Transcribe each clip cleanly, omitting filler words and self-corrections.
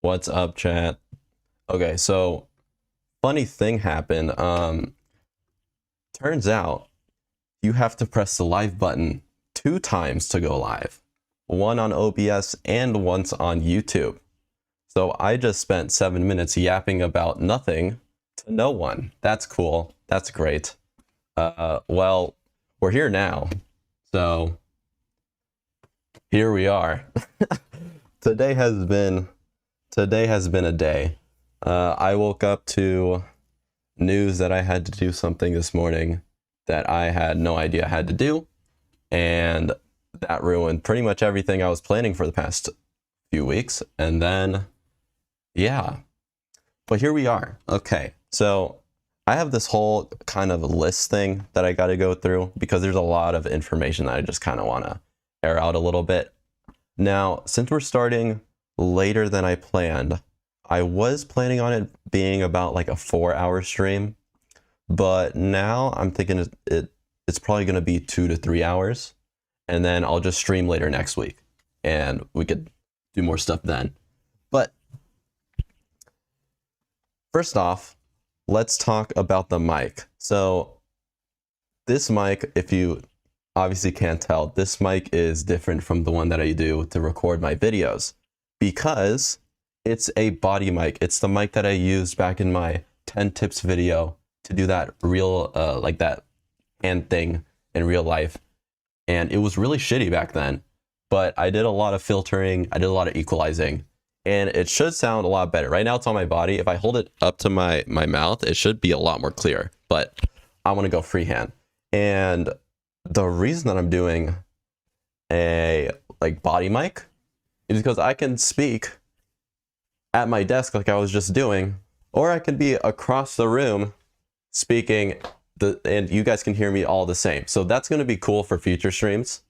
What's up, chat? Okay, so funny thing happened. Turns out you have to press the live button 2 times to go live. One on OBS and once on YouTube. So I just spent 7 minutes yapping about nothing to no one. That's cool. That's great. Well, we're here now. So here we are. Today has been a day. I woke up to news that I had to do something this morning that I had no idea I had to do, and that ruined pretty much everything I was planning for the past few weeks. And then, yeah, but here we are. Okay, so I have this whole kind of list thing that I got to go through because there's a lot of information that I just kind of want to air out a little bit. Now, since we're starting later than I planned, I was planning on it being about like a 4-hour stream, but now I'm thinking it's probably going to be 2 to 3 hours, and then I'll just stream later next week and we could do more stuff then. But first off, let's talk about the mic. So this mic, if you obviously can't tell, this mic is different from the one that I do to record my videos because it's a body mic. It's the mic that I used back in my 10 tips video to do that real, like that hand thing in real life. And it was really shitty back then, but I did a lot of filtering. I did a lot of equalizing, and it should sound a lot better. Right now it's on my body. If I hold it up to my mouth, it should be a lot more clear, but I want to go freehand. And the reason that I'm doing a like body mic is because I can speak at my desk like I was just doing, or I can be across the room speaking, and you guys can hear me all the same. So that's going to be cool for future streams.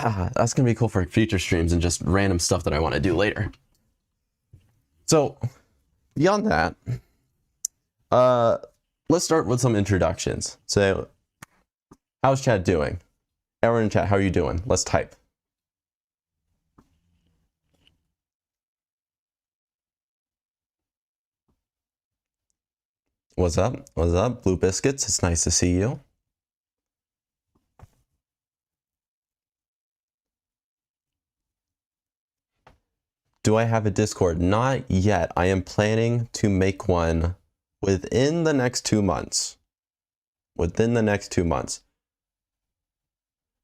that's gonna be cool for future streams and just random stuff that I want to do later. So beyond that, let's start with some introductions. So how's chat doing? Everyone in chat, how are you doing? Let's type. What's up? What's up? Blue Biscuits, it's nice to see you. Do I have a Discord? Not yet. I am planning to make one within the next 2 months. Within the next 2 months.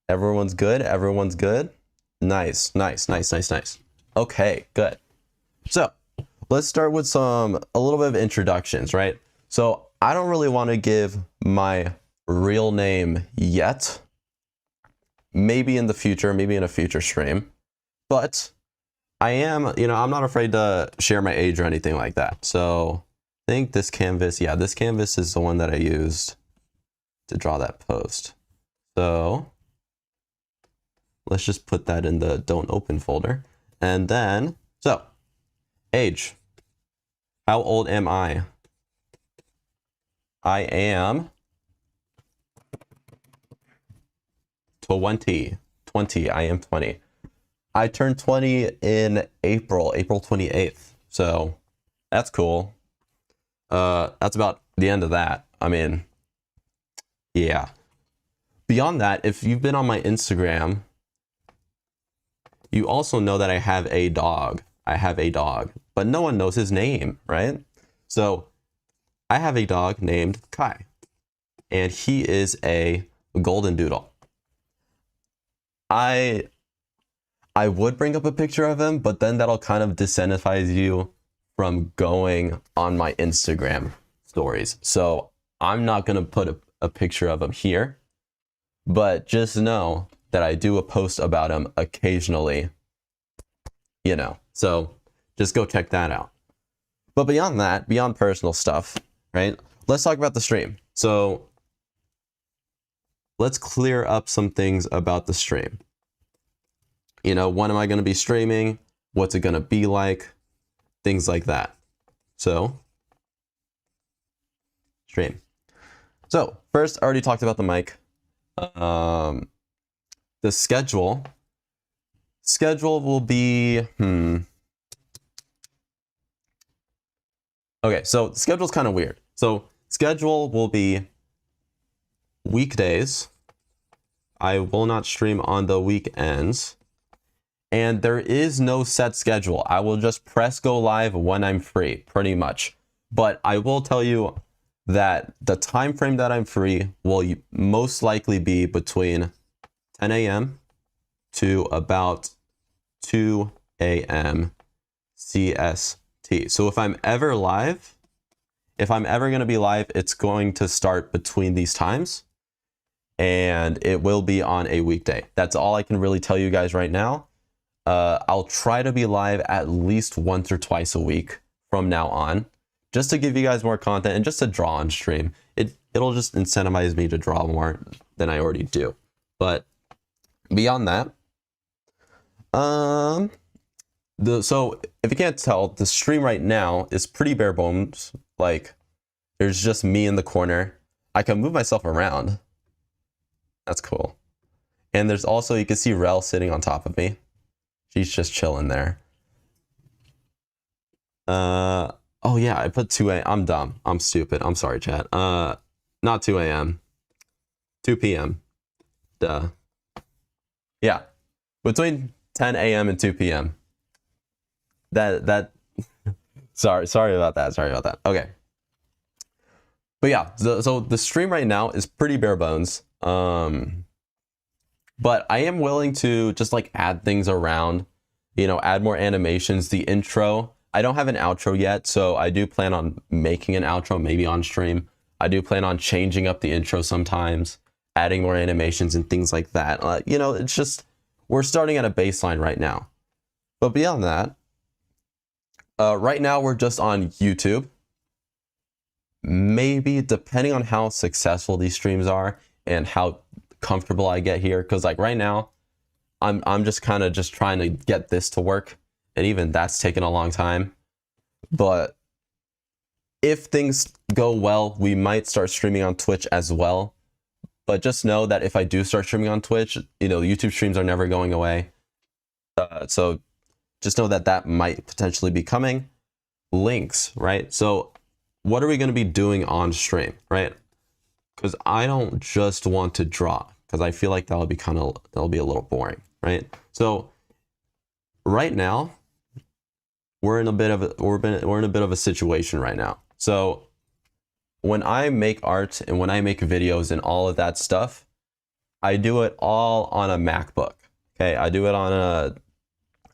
Everyone's good? Everyone's good? Nice, nice, nice, nice, nice. Okay, good. So let's start with a little bit of introductions, right? So I don't really want to give my real name yet. Maybe in the future, maybe in a future stream. But I am, I'm not afraid to share my age or anything like that. So I think this canvas, yeah, this canvas is the one that I used to draw that post. So let's just put that in the don't open folder. And then, so age, how old am I? I am 20, I am 20. I turned 20 in April 28th. So that's cool. That's about the end of that. I mean, yeah. Beyond that, if you've been on my Instagram, you also know that I have a dog. But no one knows his name, right? So I have a dog named Kai, and he is a golden doodle. I would bring up a picture of him, but then that'll kind of disincentivize you from going on my Instagram stories. So I'm not going to put a picture of him here, but just know that I do a post about him occasionally, so just go check that out. But beyond that, beyond personal stuff, right? Let's talk about the stream. So let's clear up some things about the stream. When am I going to be streaming? What's it going to be like? Things like that. So, stream. So, first, I already talked about the mic. The schedule. Schedule will be, Okay, so the schedule's kind of weird. So, schedule will be weekdays. I will not stream on the weekends. And there is no set schedule. I will just press go live when I'm free, pretty much. But I will tell you that the time frame that I'm free will most likely be between 10 a.m. to about 2 a.m. CST. So if I'm ever going to be live, it's going to start between these times. And it will be on a weekday. That's all I can really tell you guys right now. I'll try to be live at least once or twice a week from now on, just to give you guys more content and just to draw on stream. It'll just incentivize me to draw more than I already do. But beyond that, so if you can't tell, the stream right now is pretty bare bones. Like, there's just me in the corner. I can move myself around. That's cool. And there's also, you can see Rel sitting on top of me. She's just chilling there. Oh yeah, I put 2 a.m. I'm dumb. I'm stupid. I'm sorry, chat. Not 2 a.m. 2 p.m. Duh. Yeah. Between 10 a.m. and 2 p.m. That sorry about that. Okay. But yeah, so the stream right now is pretty bare bones. But I am willing to just like add things around, add more animations. The intro, I don't have an outro yet, so I do plan on making an outro maybe on stream. I do plan on changing up the intro sometimes, adding more animations and things like that. It's just, we're starting at a baseline right now. But beyond that, right now we're just on YouTube. Maybe, depending on how successful these streams are and how comfortable I get here, because like right now I'm just kind of just trying to get this to work, and even that's taken a long time. But if things go well, we might start streaming on Twitch as well. But just know that if I do start streaming on Twitch, you know, YouTube streams are never going away. So just know that that might potentially be coming. Links, right? So what are we going to be doing on stream, right? Because I don't just want to draw, because I feel like that'll be a little boring, right? So right now we're in a bit of a situation right now. So when I make art and when I make videos and all of that stuff, I do it all on a MacBook. Okay, I do it on I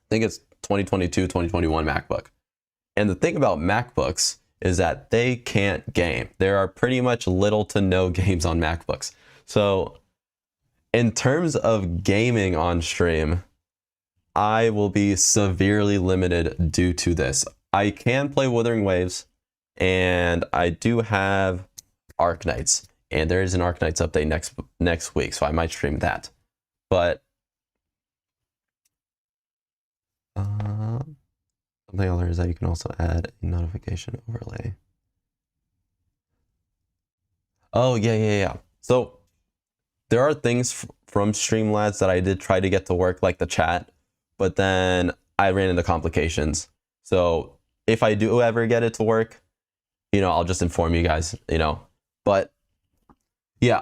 think it's 2022, 2021 MacBook. And the thing about MacBooks is that they can't game. There are pretty much little to no games on MacBooks. So in terms of gaming on stream, I will be severely limited due to this. I can play Wuthering Waves, and I do have Arknights, and there is an Arknights update next week, so I might stream that. But something other is that you can also add a notification overlay. Oh, yeah. So there are things from Streamlabs that I did try to get to work, like the chat, but then I ran into complications. So if I do ever get it to work, you know, I'll just inform you guys, you know. But yeah,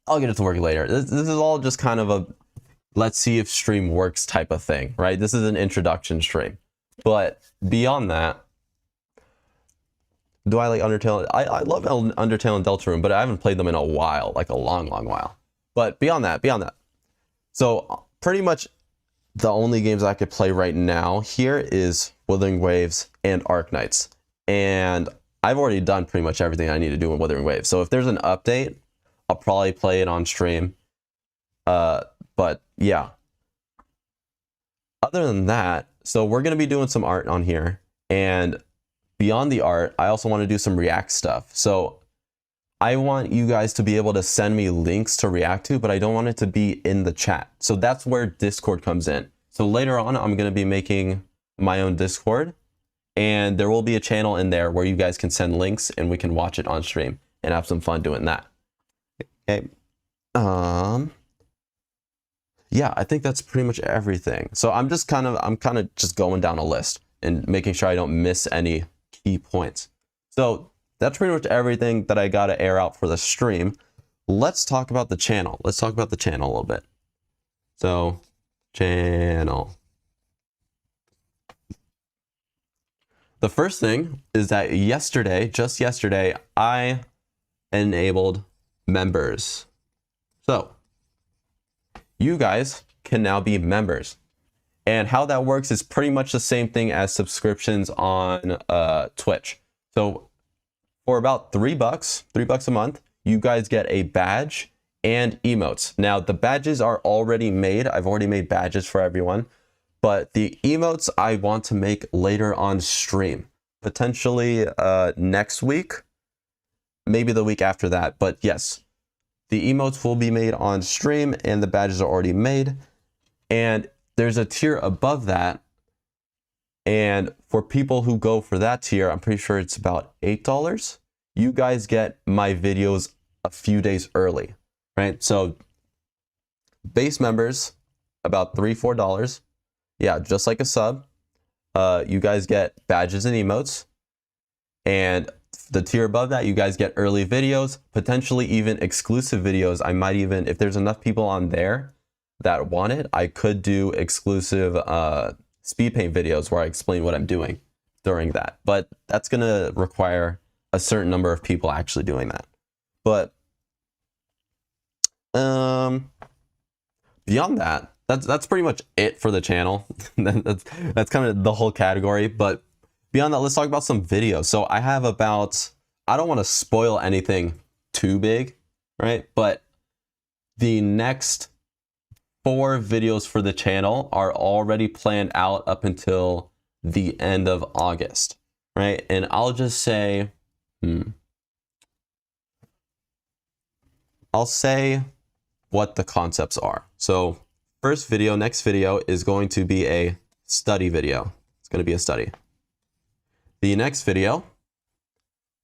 I'll get it to work later. This is all just kind of a let's see if stream works type of thing, right? This is an introduction stream. But beyond that, do I like Undertale? I love Undertale and Deltarune, but I haven't played them in a while, like a long while. But beyond that. So pretty much the only games I could play right now here is Wuthering Waves and Arknights. And I've already done pretty much everything I need to do in Wuthering Waves. So if there's an update, I'll probably play it on stream. But yeah. Other than that, so we're going to be doing some art on here. And beyond the art, I also want to do some React stuff. So I want you guys to be able to send me links to react to, but I don't want it to be in the chat. So that's where Discord comes in. So later on, I'm going to be making my own Discord, and there will be a channel in there where you guys can send links and we can watch it on stream and have some fun doing that. Okay. Yeah, I think that's pretty much everything. So I'm kind of just going down a list and making sure I don't miss any key points. So that's pretty much everything that I got to air out for the stream. Let's talk about the channel. Let's talk about the channel a little bit. So, channel. The first thing is that just yesterday, I enabled members. So, you guys can now be members. And how that works is pretty much the same thing as subscriptions on Twitch. So for about $3 a month, you guys get a badge and emotes. Now the badges are already made. I've already made badges for everyone, but the emotes I want to make later on stream, potentially next week, maybe the week after that. But yes, the emotes will be made on stream and the badges are already made. And there's a tier above that. And for people who go for that tier, I'm pretty sure it's about $8. You guys get my videos a few days early, right? So base members, about $3, $4. Yeah, just like a sub. You guys get badges and emotes. And the tier above that, you guys get early videos, potentially even exclusive videos. I might even, if there's enough people on there that want it, I could do exclusive speed paint videos where I explain what I'm doing during that. But that's going to require a certain number of people actually doing that. But beyond that, that's pretty much it for the channel. that's kind of the whole category. But beyond that, let's talk about some videos. So I have about, I don't want to spoil anything too big, right? But the next 4 videos for the channel are already planned out up until the end of August, right? And I'll just say, I'll say what the concepts are. So first video, next video is going to be a study video. It's going to be a study. The next video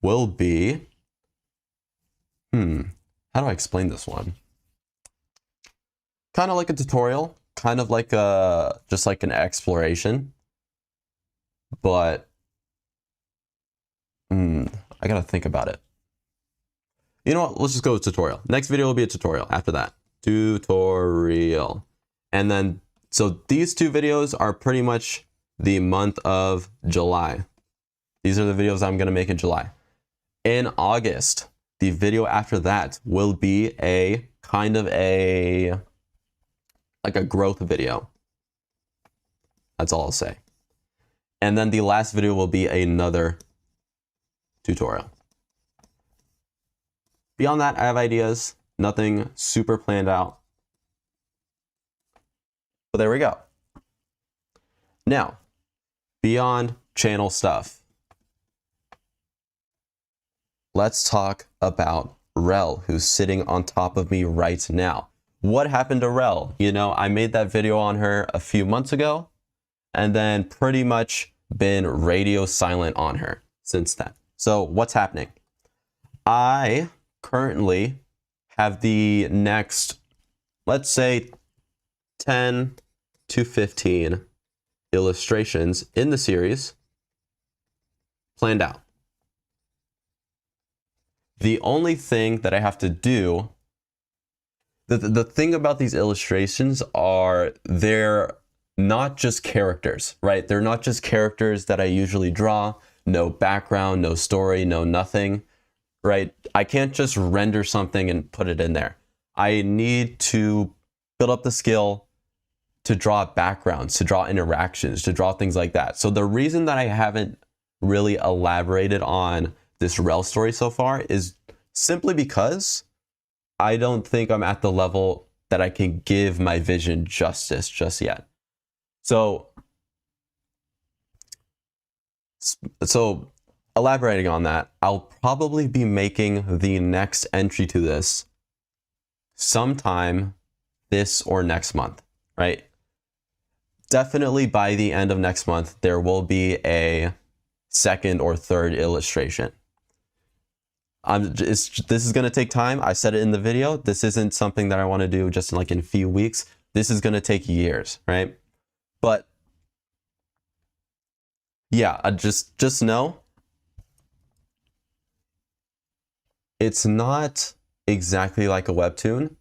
will be, how do I explain this one? Kind of like a tutorial, kind of like just like an exploration, but I gotta think about it. You know what? Let's just go with tutorial. Next video will be a tutorial after that. Tutorial. And then, so these two videos are pretty much the month of July. These are the videos I'm gonna make in July. In August, the video after that will be a kind of like a growth video. That's all I'll say. And then the last video will be another tutorial. Beyond that, I have ideas. Nothing super planned out. But there we go. Now, beyond channel stuff, let's talk about Rel, who's sitting on top of me right now. What happened to Rel? You know, I made that video on her a few months ago, and then pretty much been radio silent on her since then. So what's happening? I currently have the next, let's say 10 to 15 illustrations in the series planned out. The only thing that I have to do, the thing about these illustrations are they're not just characters, right? They're not just characters that I usually draw, no background, no story, no nothing, right? I can't just render something and put it in there. I need to build up the skill to draw backgrounds, to draw interactions, to draw things like that. So the reason that I haven't really elaborated on this Rel story so far is simply because I don't think I'm at the level that I can give my vision justice just yet. So elaborating on that, I'll probably be making the next entry to this sometime this or next month, right? Definitely by the end of next month, there will be a second or third illustration. This is going to take time. I said it in the video. This isn't something that I want to do just in a few weeks. This is going to take years, right? But yeah, just know it's not exactly like a webtoon.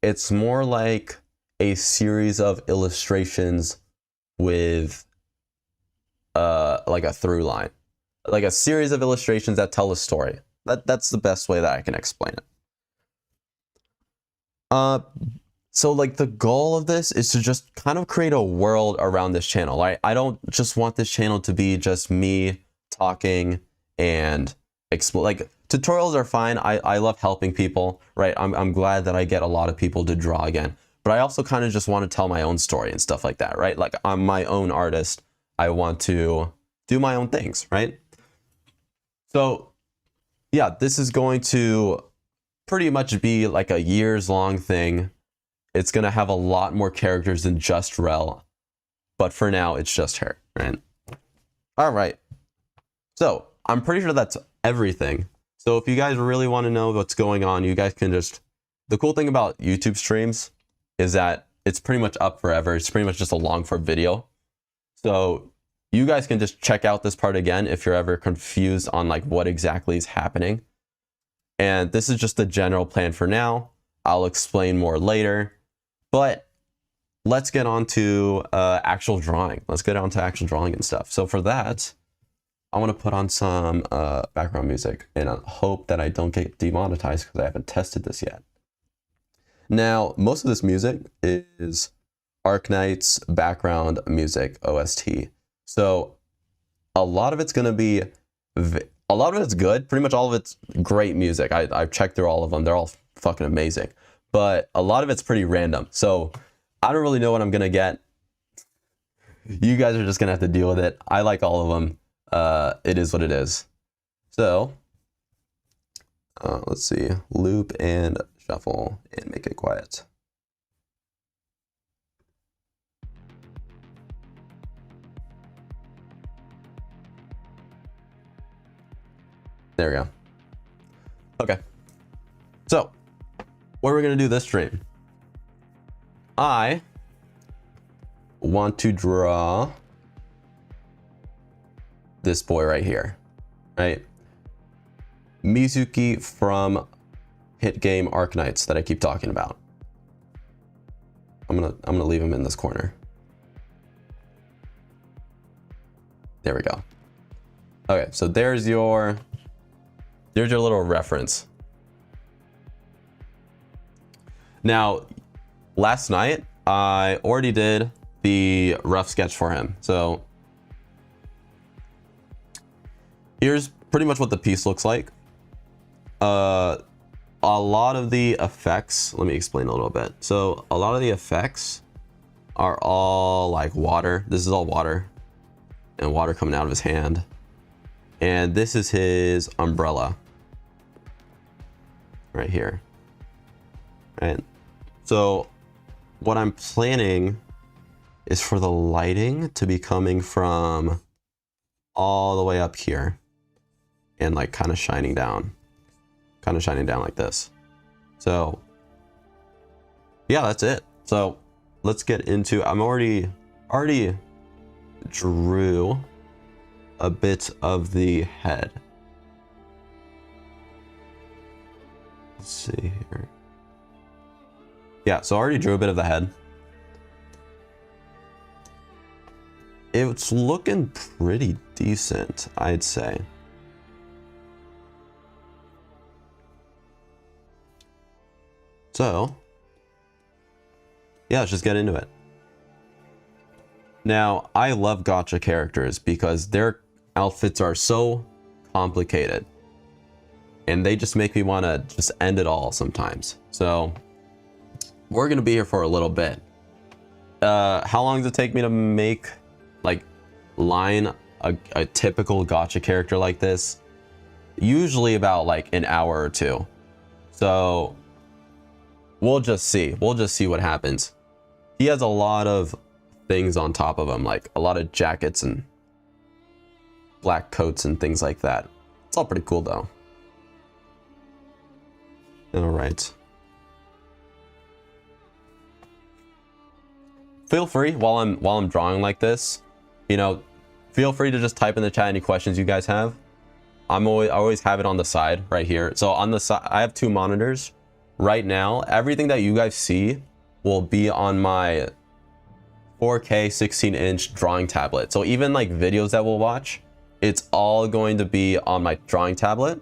It's more like a series of illustrations with like a through line, like a series of illustrations that tell a story. That's the best way that I can explain it. So like the goal of this is to just kind of create a world around this channel. Right? I don't just want this channel to be just me talking and like tutorials are fine. I love helping people, right? I'm glad that I get a lot of people to draw again, but I also kind of just want to tell my own story and stuff like that, right? Like I'm my own artist. I want to do my own things, right? So yeah, this is going to pretty much be like a years-long thing. It's going to have a lot more characters than just Rel, but for now, it's just her, right? All right. So I'm pretty sure that's everything. So if you guys really want to know what's going on, you guys can just, the cool thing about YouTube streams is that it's pretty much up forever. It's pretty much just a long form video. So you guys can just check out this part again if you're ever confused on like what exactly is happening. And this is just the general plan for now. I'll explain more later, but let's get on to actual drawing. Let's get on to actual drawing and stuff. So for that, I want to put on some background music and I hope that I don't get demonetized because I haven't tested this yet. Now, most of this music is Arknight's background music, OST. So a lot of it's going to be, a lot of it's good. Pretty much all of it's great music. I've checked through all of them. They're all fucking amazing. But a lot of it's pretty random. So I don't really know what I'm going to get. You guys are just going to have to deal with it. I like all of them. It is what it is. So let's see, loop and shuffle and make it quiet. There we go. Okay. So, what are we going to do this stream? I want to draw this boy right here, right? Mizuki from hit game Arknights that I keep talking about. I'm gonna leave him in this corner. There we go. Okay, so there's your little reference. Now, last night I already did the rough sketch for him. So here's pretty much what the piece looks like. A lot of the effects, let me explain a little bit. So a lot of the effects are all like water. This is all water and water coming out of his hand. And this is his umbrella right here. Right. So what I'm planning is for the lighting to be coming from all the way up here and like kind of shining down like this. So yeah, that's it. So let's get into, I'm already drew a bit of the head. Let's see here. Yeah, so I already drew a bit of the head. It's looking pretty decent, I'd say. So, yeah, let's just get into it. Now, I love Gacha characters because their outfits are so complicated. And they just make me want to just end it all sometimes. So, we're going to be here for a little bit. How long does it take me to make, like, line a typical Gacha character like this? Usually about, like, an hour or two. So, we'll just see. We'll just see what happens. He has a lot of things on top of him, like a lot of jackets and black coats and things like that. It's all pretty cool though. All right. Feel free while I'm drawing like this, you know, feel free to just type in the chat any questions you guys have. I always have it on the side right here. So on the side, I have two monitors. Right now, everything that you guys see will be on my 4K 16-inch drawing tablet. So even like videos that we'll watch, it's all going to be on my drawing tablet.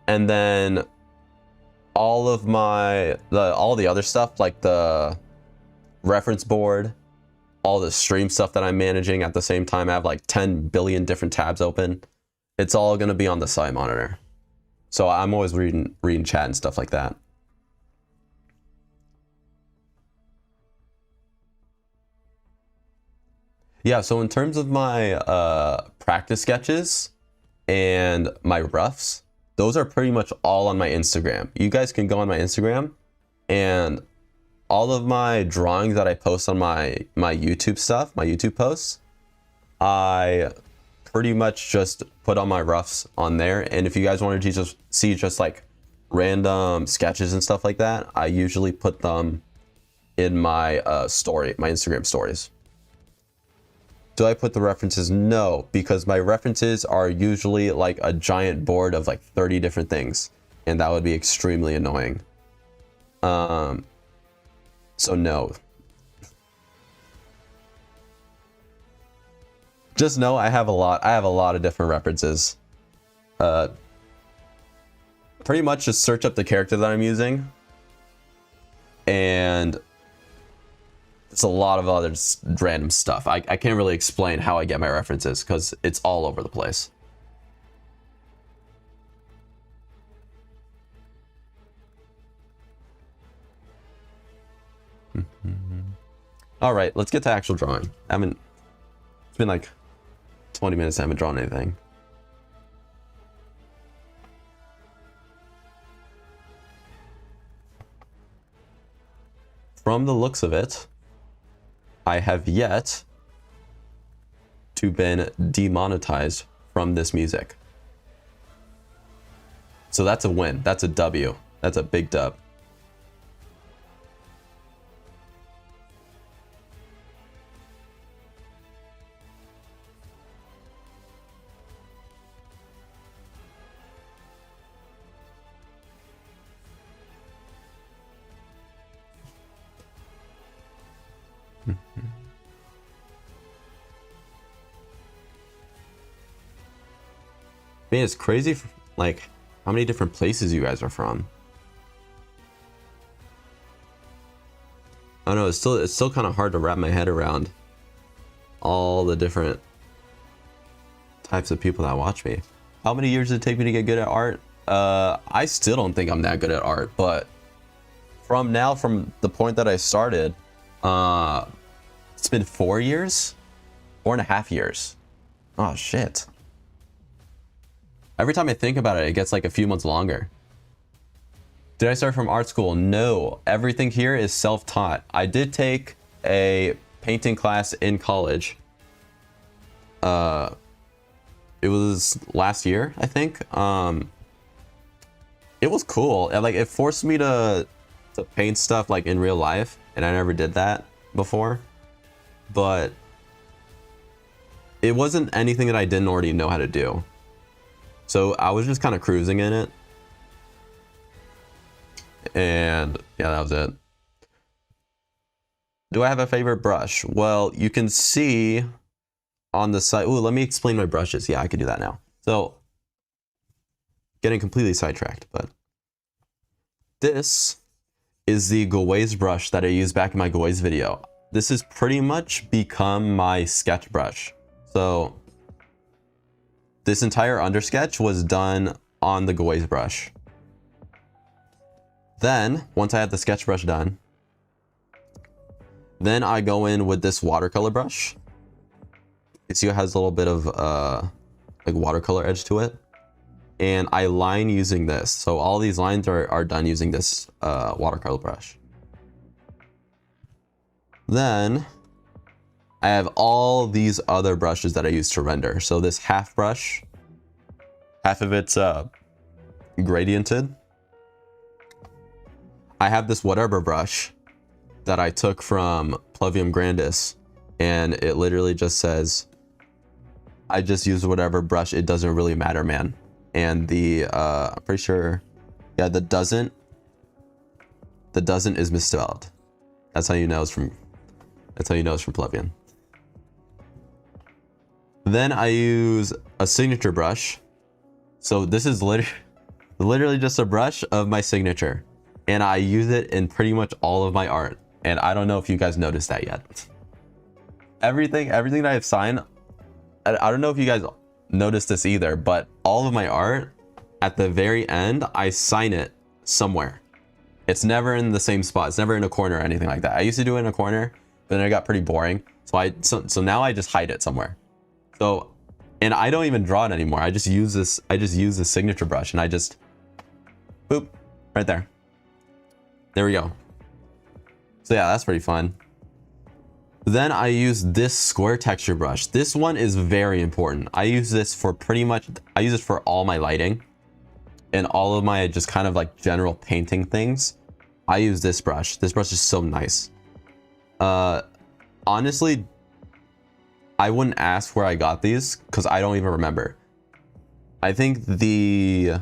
And then all of all the other stuff, like the reference board, all the stream stuff that I'm managing at the same time, I have like 10 billion different tabs open. It's all going to be on the side monitor. So I'm always reading chat and stuff like that. Yeah, so in terms of my practice sketches and my roughs, those are pretty much all on my Instagram. You guys can go on my Instagram, and all of my drawings that I post on my YouTube stuff, my YouTube posts, I pretty much just put on my roughs on there. And if you guys wanted to just see just like random sketches and stuff like that, I usually put them in my my Instagram stories. Do I put the references? No, because my references are usually like a giant board of like 30 different things, and that would be extremely annoying. So no. Just know I have a lot of different references. Pretty much just search up the character that I'm using, and it's a lot of other random stuff. I can't really explain how I get my references because it's all over the place. All right, let's get to actual drawing. It's been like 20 minutes, I haven't drawn anything. From the looks of it, I have yet to been demonetized from this music. So that's a win. That's a W. That's a big dub. Man, it's crazy, like, how many different places you guys are from. I don't know, it's still kind of hard to wrap my head around all the different types of people that watch me. How many years did it take me to get good at art? I still don't think I'm that good at art, but from the point that I started, it's been 4 years, 4.5 years. Oh shit. Every time I think about it, it gets like a few months longer. Did I start from art school? No, everything here is self-taught. I did take a painting class in college. It was last year, I think. It was cool. Like, it forced me to paint stuff like in real life, and I never did that before. But it wasn't anything that I didn't already know how to do. So I was just kind of cruising in it. And yeah, that was it. Do I have a favorite brush? Well, you can see on the side. Ooh, let me explain my brushes. Yeah, I can do that now. So, getting completely sidetracked, but this is the Gawaze brush that I used back in my Gawaze video. This has pretty much become my sketch brush. So, this entire undersketch was done on the Gawaze brush. Then, once I have the sketch brush done, then I go in with this watercolor brush. You see it has a little bit of like watercolor edge to it. And I line using this. So all these lines are done using this watercolor brush. Then I have all these other brushes that I use to render. So this half brush, half of it's gradiented. I have this whatever brush that I took from Pluvium Grandis, and it literally just says, I just use whatever brush, it doesn't really matter, man. And the, I'm pretty sure, yeah, the doesn't is misspelled. That's how you know it's from Pluvium. Then I use a signature brush. So this is literally just a brush of my signature. And I use it in pretty much all of my art. And I don't know if you guys noticed that yet. Everything that I've signed, I don't know if you guys noticed this either, but all of my art, at the very end, I sign it somewhere. It's never in the same spot. It's never in a corner or anything like that. I used to do it in a corner, but then it got pretty boring. So now I just hide it somewhere. So, and I don't even draw it anymore. I just use this signature brush, and I just, boop, right there. There we go. So yeah, that's pretty fun. Then I use this square texture brush. This one is very important. I use this for all my lighting and all of my just kind of like general painting things. I use this brush. This brush is so nice. Honestly, I wouldn't ask where I got these because I don't even remember. I think the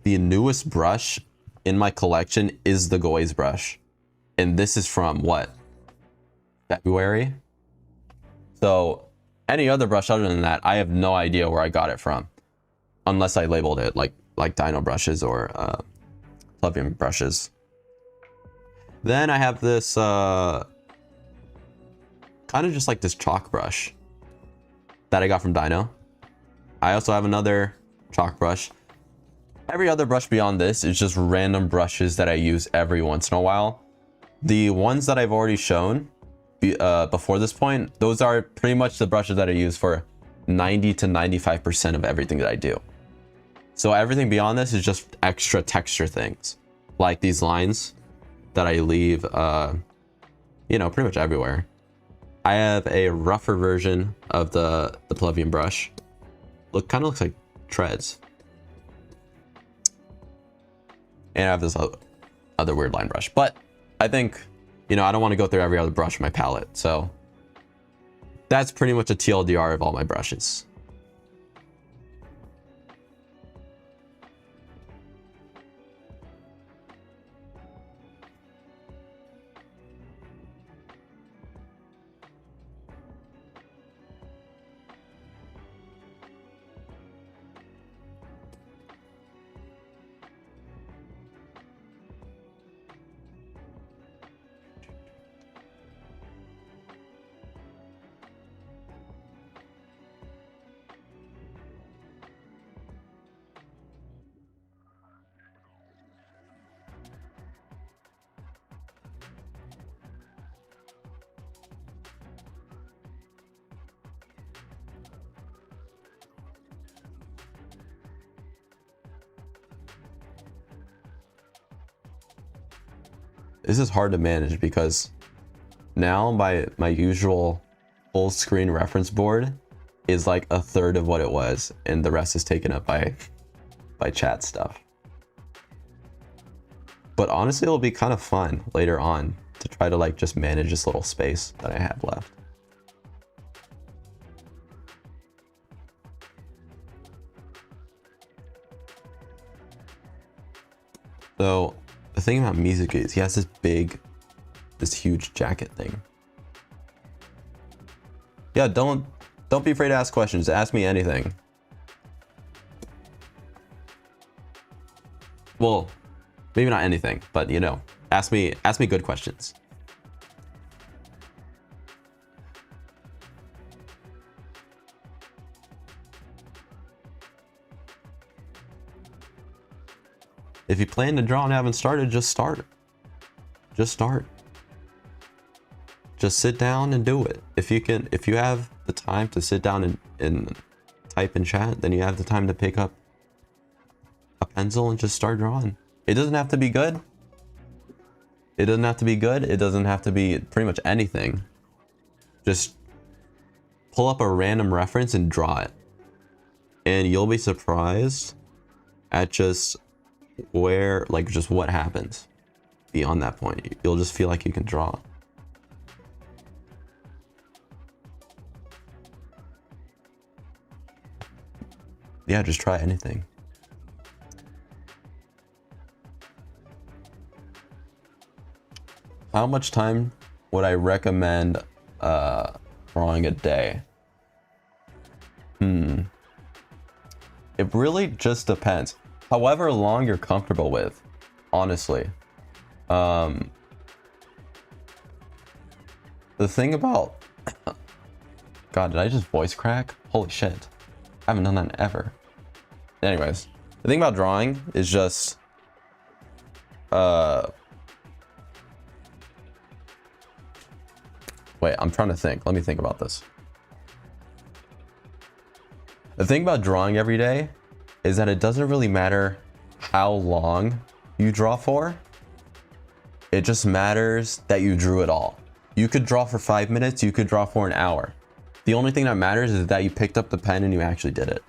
newest brush in my collection is the Gawaze brush. And this is from what? February? So any other brush other than that, I have no idea where I got it from. Unless I labeled it like Dino brushes or Pluvium brushes. Then I have this kind of just like this chalk brush that I got from Dino. I also have another chalk brush. Every other brush beyond this is just random brushes that I use every once in a while. The ones that I've already shown before this point, those are pretty much the brushes that I use for 90 to 95% of everything that I do. So everything beyond this is just extra texture things, like these lines that I leave, you know, pretty much everywhere. I have a rougher version of the Pluvium brush. Kind of looks like treads. and I have this other weird line brush. But I think, you know, I don't want to go through every other brush on my palette. So that's pretty much a TLDR of all my brushes. This is hard to manage because now my usual full screen reference board is like a third of what it was, and the rest is taken up by chat stuff. But honestly, it'll be kind of fun later on to try to like just manage this little space that I have left. So the thing about music is he has this huge jacket thing. Yeah, don't be afraid to ask questions. Ask me anything. Well, maybe not anything, but you know, ask me good questions. If you plan to draw and haven't started, just start. Just start. Just sit down and do it. If you have the time to sit down and type in chat, then you have the time to pick up a pencil and just start drawing. It doesn't have to be good. It doesn't have to be good. It doesn't have to be pretty much anything. Just pull up a random reference and draw it. And you'll be surprised at just where, like, just what happens beyond that point. You'll just feel like you can draw. Yeah, just try anything. How much time would I recommend drawing a day? It really just depends. However long you're comfortable with, honestly. The thing about... God, did I just voice crack? Holy shit. I haven't done that ever. Anyways, the thing about drawing is just... Wait, I'm trying to think. Let me think about this. The thing about drawing every day is that it doesn't really matter how long you draw for. It just matters that you drew it all. You could draw for 5 minutes, you could draw for an hour. The only thing that matters is that you picked up the pen and you actually did it.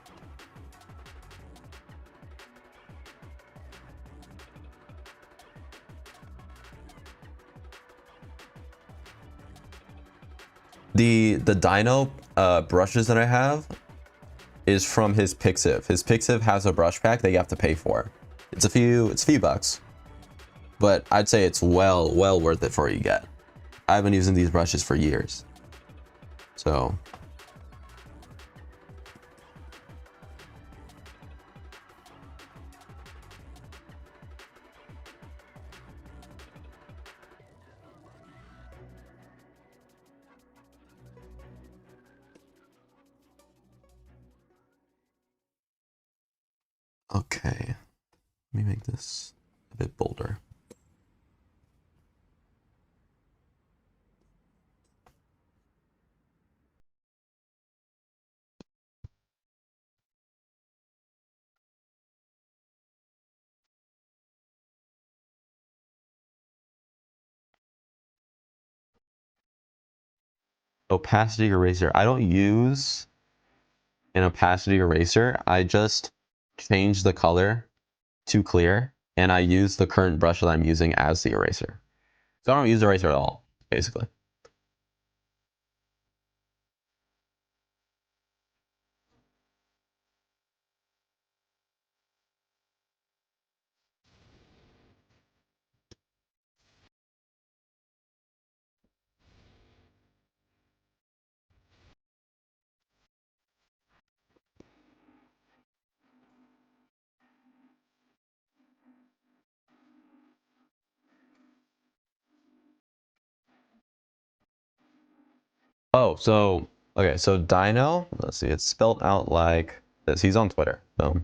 The Dino brushes that I have is from his Pixiv. His Pixiv has a brush pack that you have to pay for. It's a few bucks, but I'd say it's well worth it for what you get. I've been using these brushes for years. So okay, let me make this a bit bolder. Opacity eraser. I don't use an opacity eraser. I just change the color to clear and I use the current brush that I'm using as the eraser. So I don't use the eraser at all, basically. Oh, so, okay, so Dino, let's see, it's spelled out like this. He's on Twitter, so.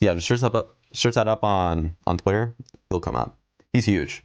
Yeah, just search that up on Twitter. He'll come up. He's huge.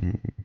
Mm.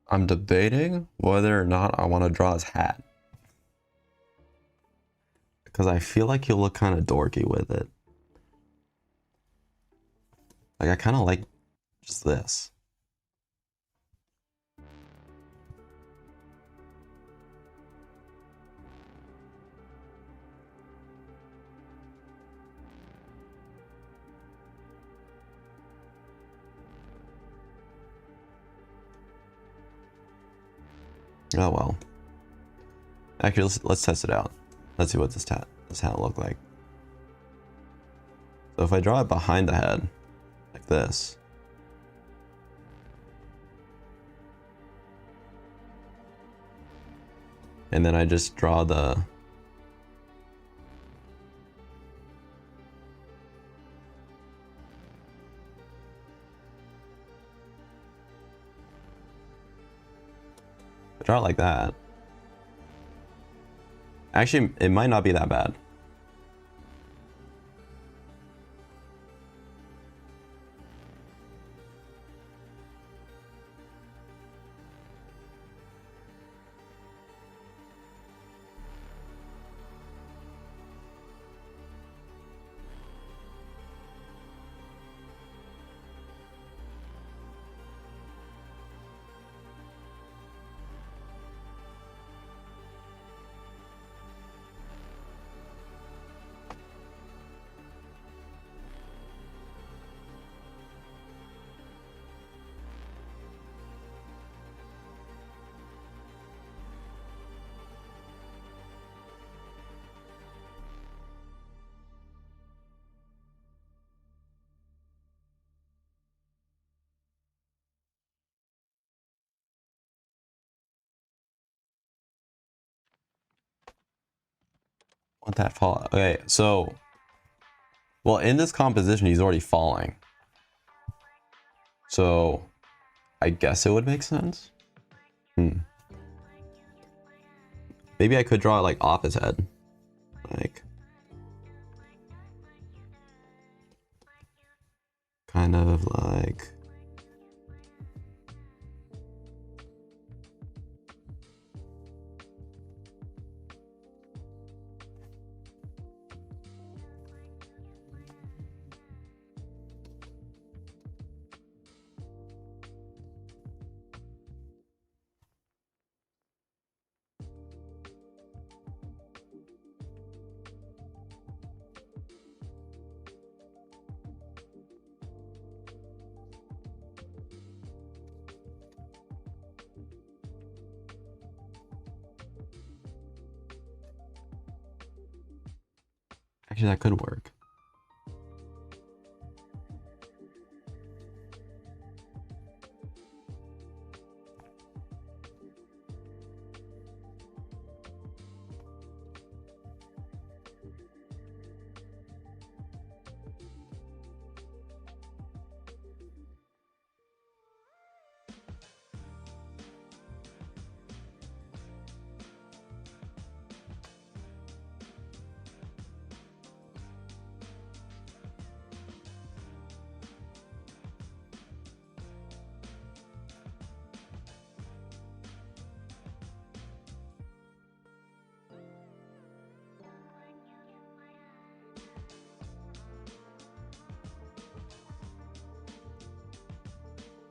I'm debating whether or not I want to draw his hat. Because I feel like he'll look kind of dorky with it. Like, I kind of like just this. Oh well. Actually, let's test it out. Let's see what this hat look like. So if I draw it behind the head, like this. And then I just draw the... draw it like that. Actually, it might not be that bad. that fall? Okay, so, well, in this composition, he's already falling. So, I guess it would make sense. Maybe I could draw it like off his head. Like, kind of like, actually that could work.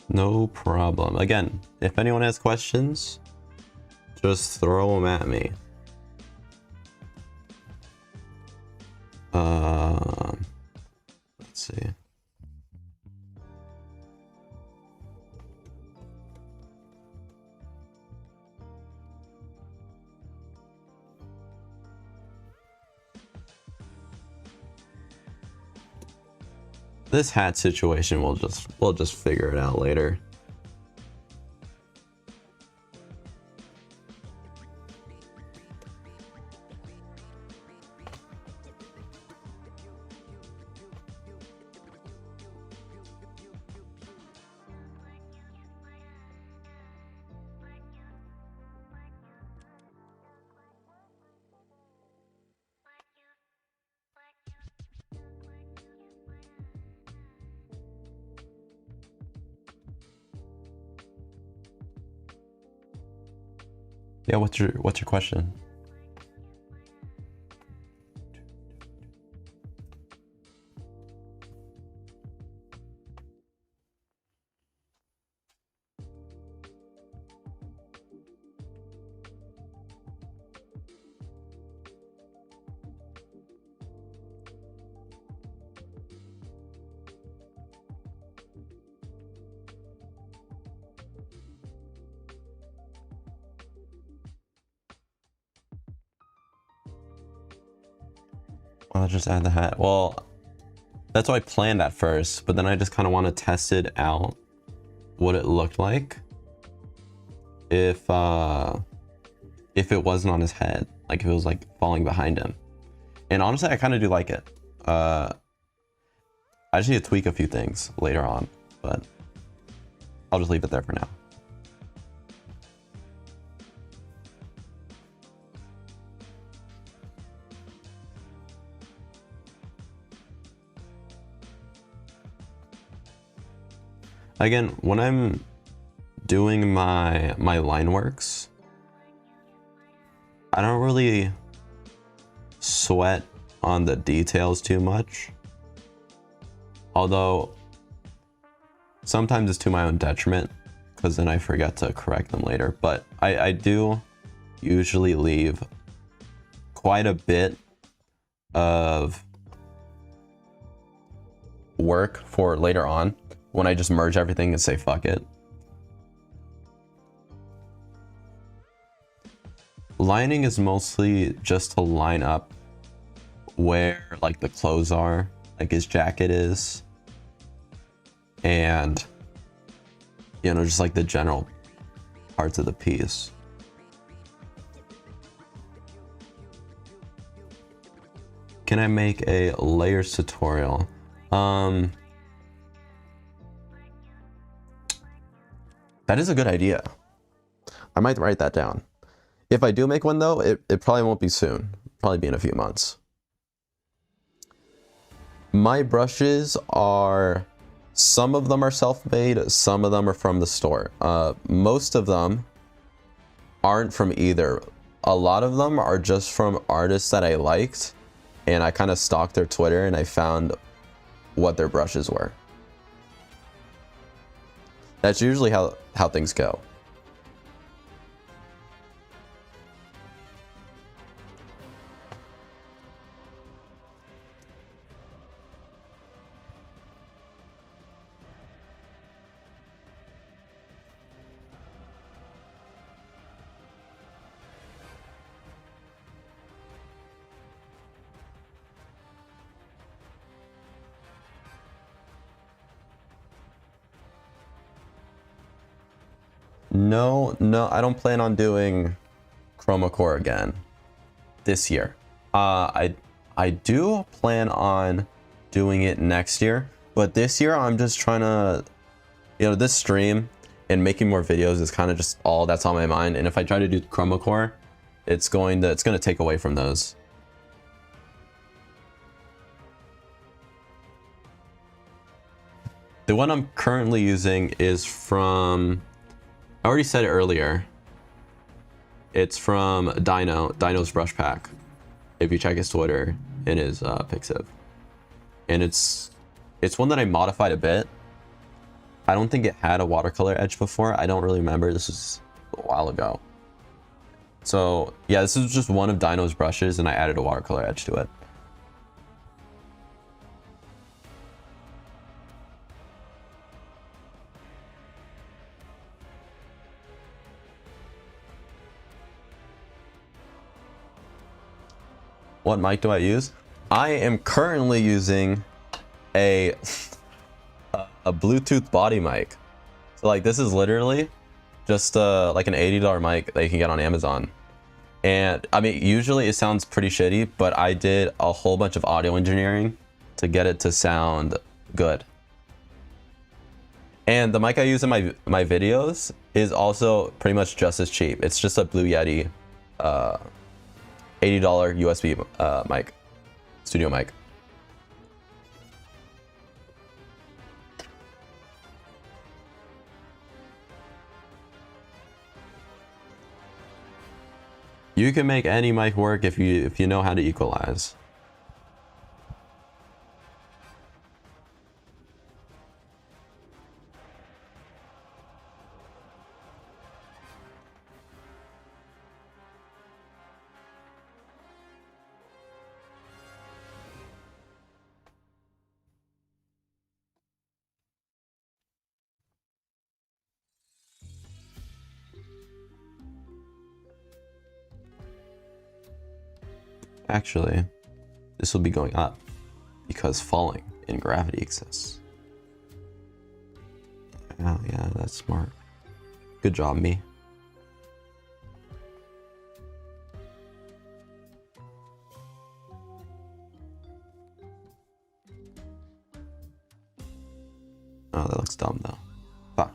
No problem. Again, if anyone has questions, just throw them at me. Let's see. This hat situation, we'll just figure it out later. Yeah, what's your question? I'll just add the hat. Well, that's what I planned at first, but then I just kind of want to test it out, what it looked like if it wasn't on his head, like if it was like falling behind him. And honestly, I kind of do like it. I just need to tweak a few things later on, but I'll just leave it there for now. Again, when I'm doing my line works, I don't really sweat on the details too much. Although sometimes it's to my own detriment, because then I forget to correct them later. But I do usually leave quite a bit of work for later on, when I just merge everything and say fuck it. Lining is mostly just to line up where like the clothes are, like his jacket is, and you know, just like the general parts of the piece. Can I make a layers tutorial? That is a good idea. I might write that down. If I do make one though, it probably won't be soon. Probably be in a few months. My brushes are, some of them are self-made, some of them are from the store. Most of them aren't from either. A lot of them are just from artists that I liked, and I kind of stalked their Twitter and I found what their brushes were. That's usually how things go. No, I don't plan on doing chroma core again this year. I do plan on doing it next year, but this year I'm just trying to, this stream and making more videos is kind of just all that's on my mind. And if I try to do chroma core, it's going to take away from those. The one I'm currently using is from, I already said it earlier. It's from Dino's brush pack. If you check his Twitter and his Pixiv. And it's one that I modified a bit. I don't think it had a watercolor edge before. I don't really remember. This was a while ago. So yeah, this is just one of Dino's brushes and I added a watercolor edge to it. What mic do I use? I am currently using a Bluetooth body mic. So like this is literally just like an $80 mic that you can get on Amazon. And I mean, usually it sounds pretty shitty, but I did a whole bunch of audio engineering to get it to sound good. And the mic I use in my videos is also pretty much just as cheap. It's just a Blue Yeti $80 USB mic, studio mic. You can make any mic work if you know how to equalize. Actually, this will be going up because falling in gravity exists. Oh yeah, that's smart. Good job, me. Oh, that looks dumb though. Fuck.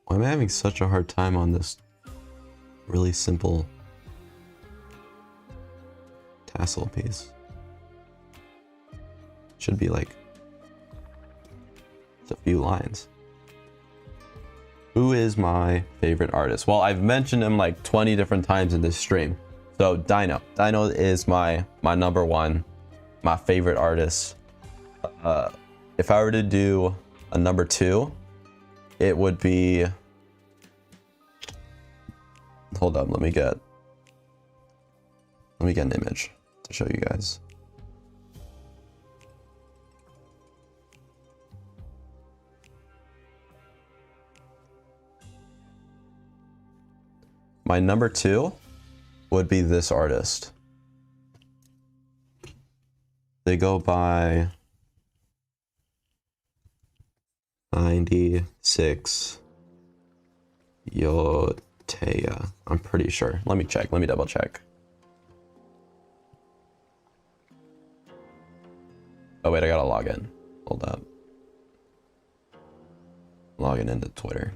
Why am I having such a hard time on this really simple tassel piece? Should be like just a few lines. Who is my favorite artist? Well, I've mentioned him like 20 different times in this stream. So Dino is my number one, my favorite artist. If I were to do a number two, it would be hold up, let me get an image to show you guys. My number 2 would be this artist. They go by 96 Yoteya. I'm pretty sure. Let me check. Let me double check. Oh wait, I gotta log in. Hold up. Logging into Twitter.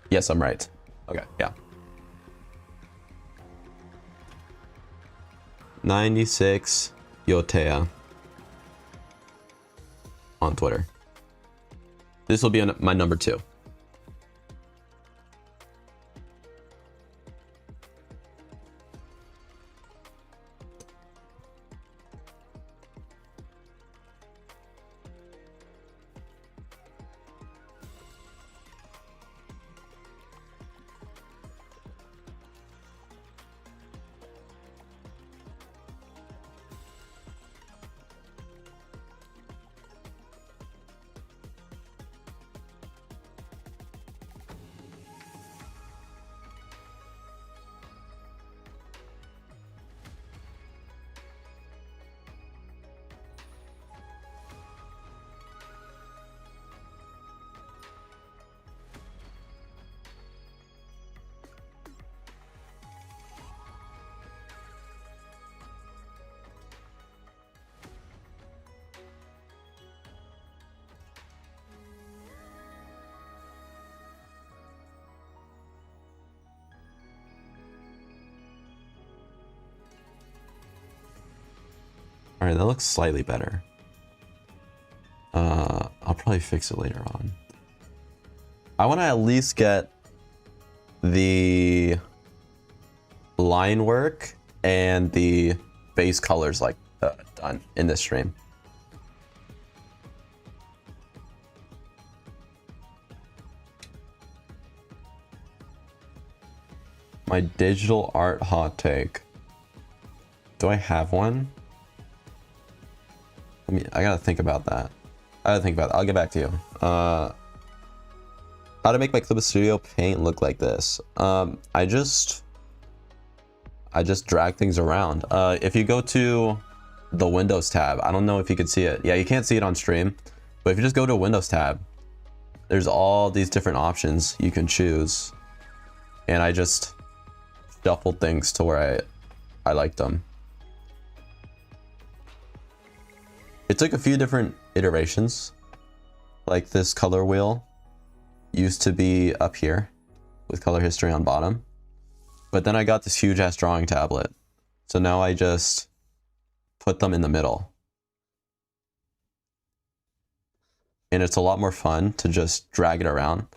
Yes, I'm right. Okay, yeah. 96 Yoteya on Twitter. This will be my number 2. All right, that looks slightly better. I'll probably fix it later on. I want to at least get the line work and the base colors like done in this stream. My digital art hot take. Do I have one? I gotta think about that. I'll get back to you. How to make my Clip Studio Paint look like this? I just drag things around. If you go to the Windows tab, I don't know if you could see it. Yeah, you can't see it on stream, but if you just go to a Windows tab, there's all these different options you can choose, and I just shuffled things to where I liked them. It took a few different iterations. Like this color wheel used to be up here with color history on bottom, but then I got this huge ass drawing tablet, so now I just put them in the middle, and it's a lot more fun to just drag it around.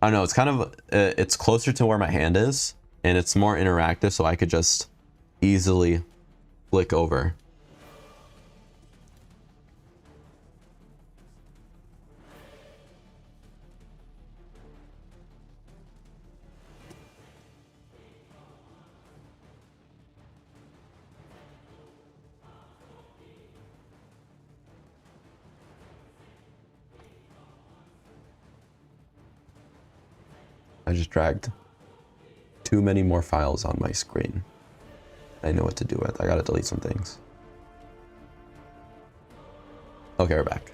I don't know, it's kind of it's closer to where my hand is, and it's more interactive, so I could just easily flick over. I just dragged too many more files on my screen. I know what to do with. I gotta delete some things. Okay, we're back.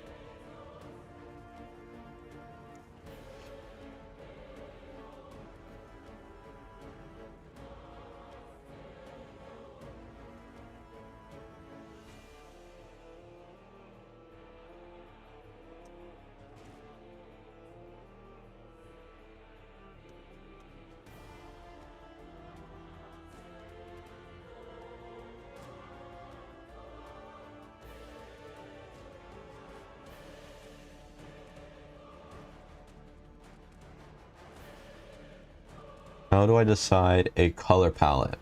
do I decide a color palette?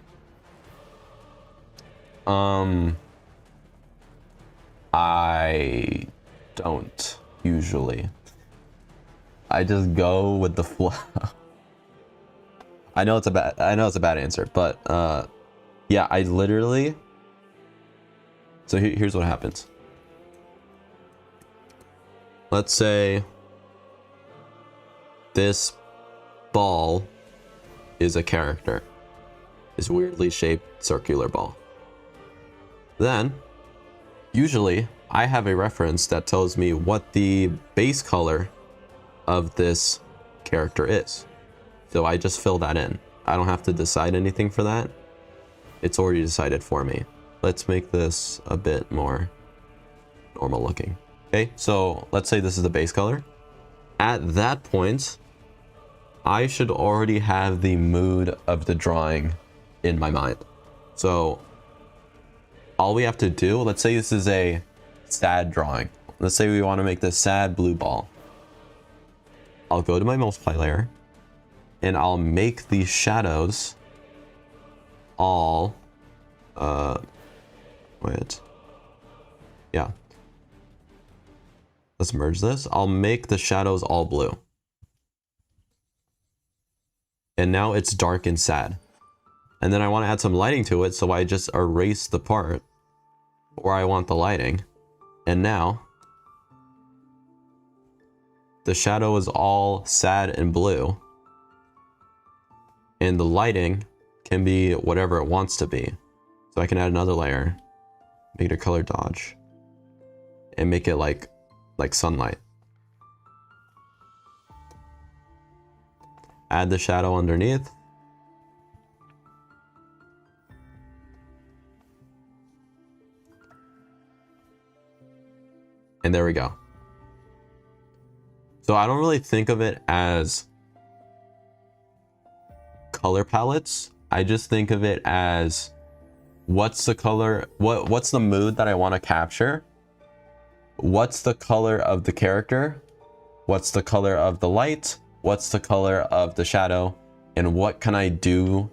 I don't usually. I just go with the flow. I know it's a bad answer, but yeah, I literally. So here's what happens. Let's say this ball is a character. This weirdly shaped circular ball. Then, usually, I have a reference that tells me what the base color of this character is. So I just fill that in. I don't have to decide anything for that. It's already decided for me. Let's make this a bit more normal looking. Okay, so let's say this is the base color. At that point, I should already have the mood of the drawing in my mind. So all we have to do, let's say this is a sad drawing. Let's say we want to make this sad blue ball. I'll go to my multiply layer and I'll make these shadows all, yeah. Let's merge this. I'll make the shadows all blue. And now it's dark and sad. And then I want to add some lighting to it, so I just erase the part where I want the lighting. And now the shadow is all sad and blue. And the lighting can be whatever it wants to be. So I can add another layer, make it a color dodge, and make it like sunlight. Add the shadow underneath. And there we go. So I don't really think of it as color palettes. I just think of it as what's the color, what's the mood that I want to capture? What's the color of the character? What's the color of the light? What's the color of the shadow? And what can I do?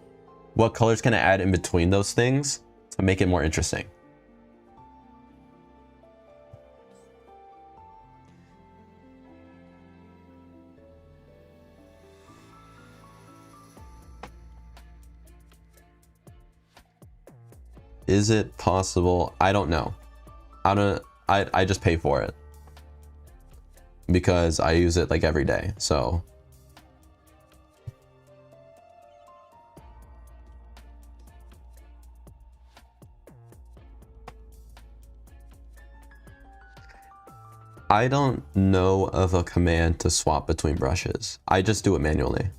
What colors can I add in between those things to make it more interesting? Is it possible? I don't know. I just pay for it because I use it like every day. So I don't know of a command to swap between brushes. I just do it manually.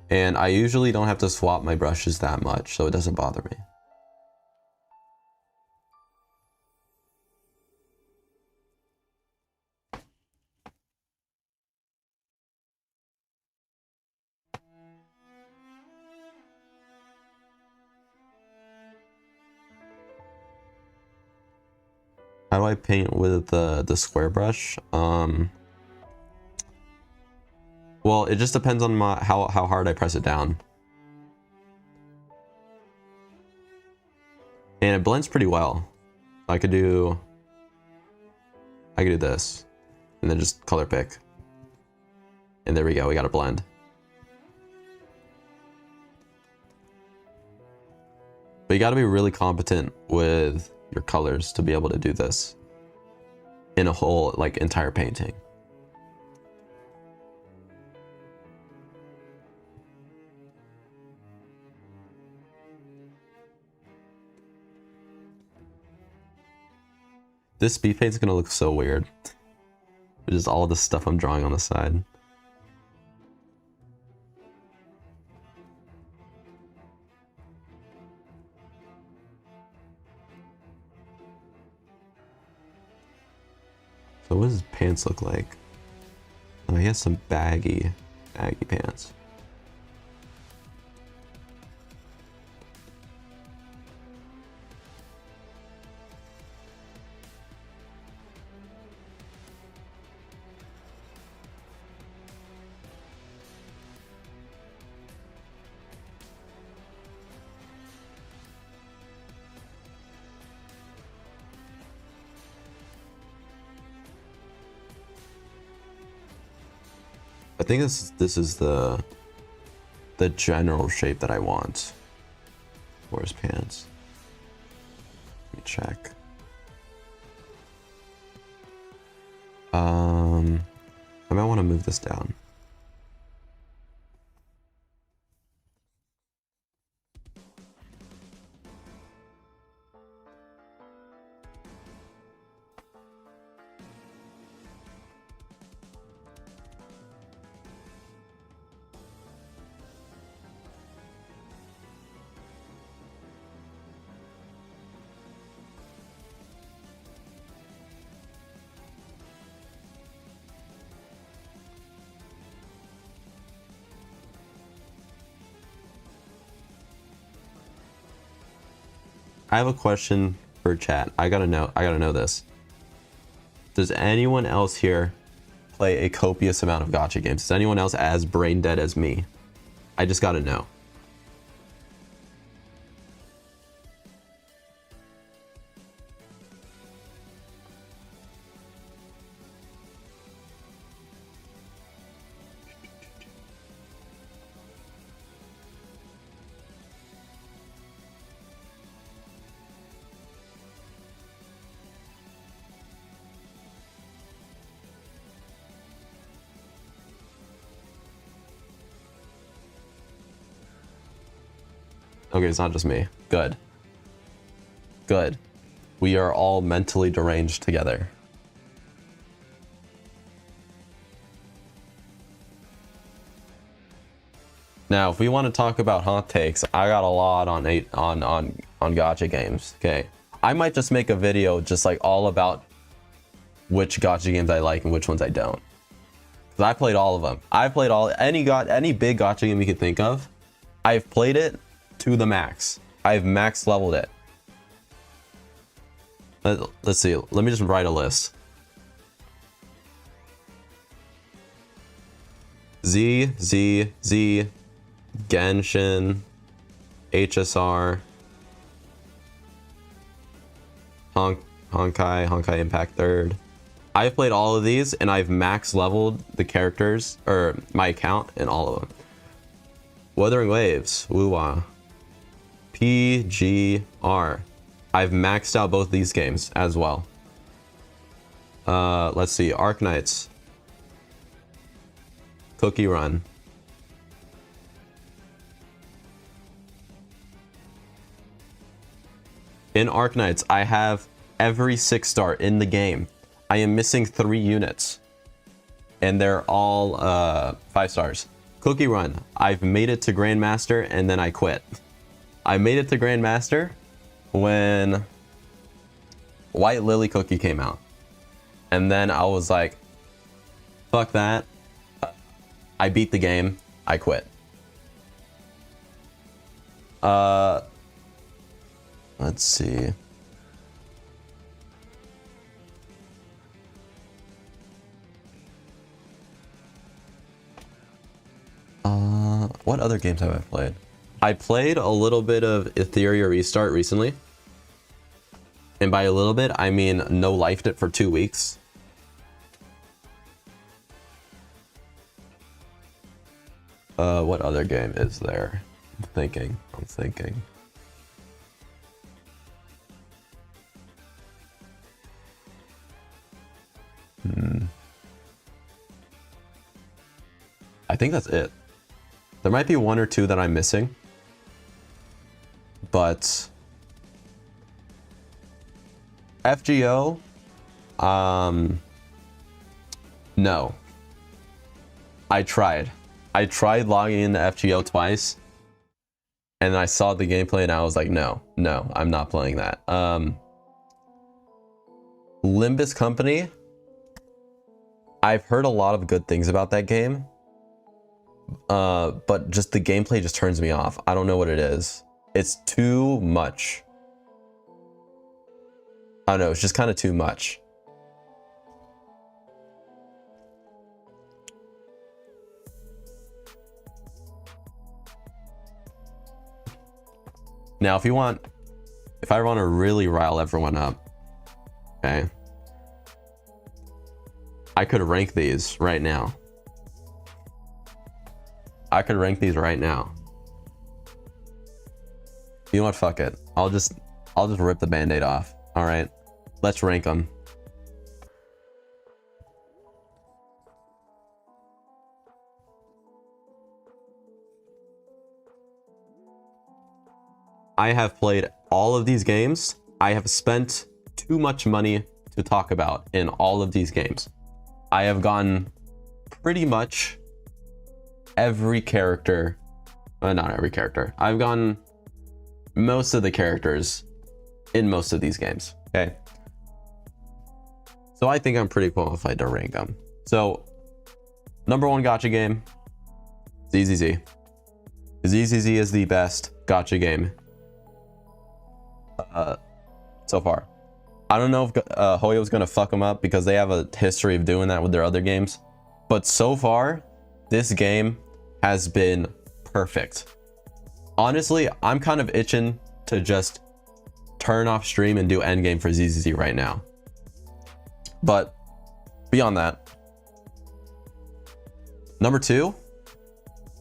And I usually don't have to swap my brushes that much, so it doesn't bother me. How do I paint with the square brush? Well, it just depends on how hard I press it down. And it blends pretty well. I could do this and then just color pick. And there we go, we got a blend. But you got to be really competent with your colors to be able to do this in a whole like entire painting. This speed paint is gonna look so weird. It's just all the stuff I'm drawing on the side. So what does his pants look like? Oh, he has some baggy pants. I think this is the general shape that I want. Where's pants? Let me check. I might want to move this down. I have a question for chat. I gotta know this. Does anyone else here play a copious amount of gacha games? Is anyone else as brain dead as me? I just gotta know. Okay, it's not just me. Good. Good. We are all mentally deranged together. Now, if we want to talk about hot takes, I got a lot on gacha games. Okay, I might just make a video just like all about which gacha games I like and which ones I don't. Cause I played all of them. I played any big gacha game you could think of. I've played it to the max. I've max leveled it. Let's see. Let me just write a list. Z, Genshin, HSR, Honkai Impact 3rd. I've played all of these and I've max leveled the characters or my account in all of them. Wuthering Waves, Wuwa, PGR. I've maxed out both these games as well. Let's see, Arknights, Cookie Run. In Arknights, I have every 6-star in the game. I am missing 3 units. And they're all 5 stars. Cookie Run, I've made it to Grandmaster and then I quit. I made it to Grandmaster when White Lily Cookie came out. And then I was like, fuck that. I beat the game. I quit. Let's see. What other games have I played? I played a little bit of Etheria Restart recently. And by a little bit, I mean no lifed it for 2 weeks. What other game is there? I'm thinking. I think that's it. There might be 1 or 2 that I'm missing. But FGO, no. I tried logging into FGO twice and I saw the gameplay and I was like, no, I'm not playing that. Limbus Company, I've heard a lot of good things about that game. But just the gameplay just turns me off. I don't know what it is. It's too much. I don't know, it's just kind of too much. Now, if I want to really rile everyone up, okay, I could rank these right now. I could rank these right now. You know what? Fuck it. I'll just rip the band-aid off. All right, let's rank them. I have played all of these games. I have spent too much money to talk about in all of these games. I have gotten pretty much every character. Not every character. I've gotten most of the characters in most of these games. Okay. So I think I'm pretty qualified to rank them. So, number one gacha game, ZZZ. ZZZ is the best gacha game so far. I don't know if Hoyo's gonna fuck them up because they have a history of doing that with their other games. But so far, this game has been perfect. Honestly, I'm kind of itching to just turn off stream and do endgame for ZZZ right now. But beyond that, number two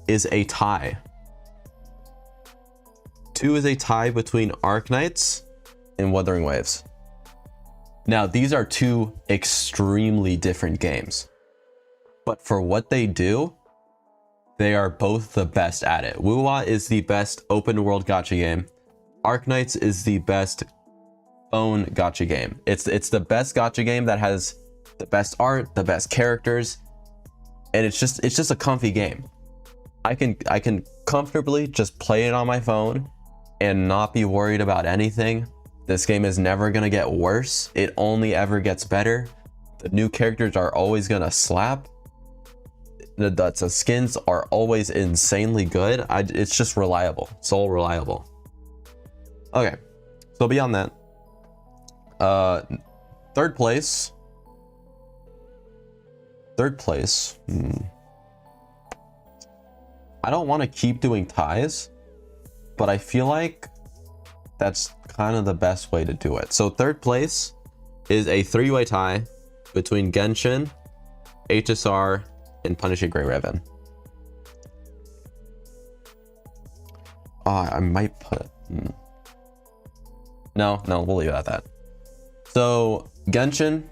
is a tie. 2 is a tie between Arknights and Wuthering Waves. Now, these are 2 extremely different games, but for what they do, they are both the best at it. Wuwa is the best open world gacha game. Arknights is the best phone gacha game. It's the best gacha game that has the best art, the best characters, and it's just a comfy game. I can comfortably just play it on my phone and not be worried about anything. This game is never gonna get worse. It only ever gets better. The new characters are always gonna slap. The skins are always insanely good. It's just reliable. It's all reliable. Okay, so beyond that, third place. I don't want to keep doing ties, but I feel like that's kind of the best way to do it. So third place is a 3-way tie between Genshin, HSR, and Punishing Grey Raven. I might put... No, we'll leave it at that. So Genshin,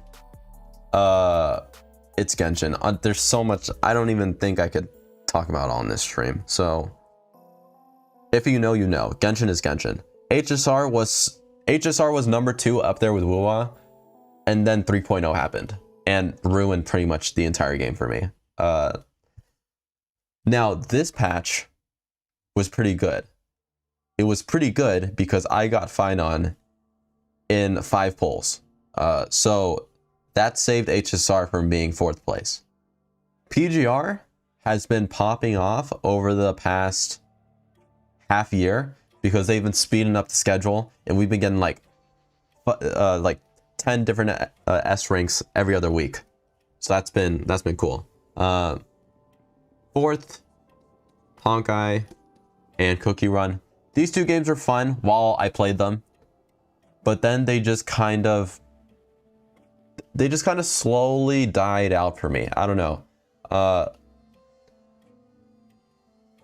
it's Genshin. There's so much I don't even think I could talk about on this stream. So if you know, you know. Genshin is Genshin. HSR was number 2 up there with Wuwa, and then 3.0 happened and ruined pretty much the entire game for me. Now this patch was pretty good. It was pretty good because I got Finon in 5 polls. So that saved HSR from being 4th place. PGR has been popping off over the past half year because they've been speeding up the schedule, and we've been getting like 10 different S ranks every other week. So that's been cool. 4th, Honkai and Cookie Run. These 2 games were fun while I played them, but then they just kind of slowly died out for me. I don't know.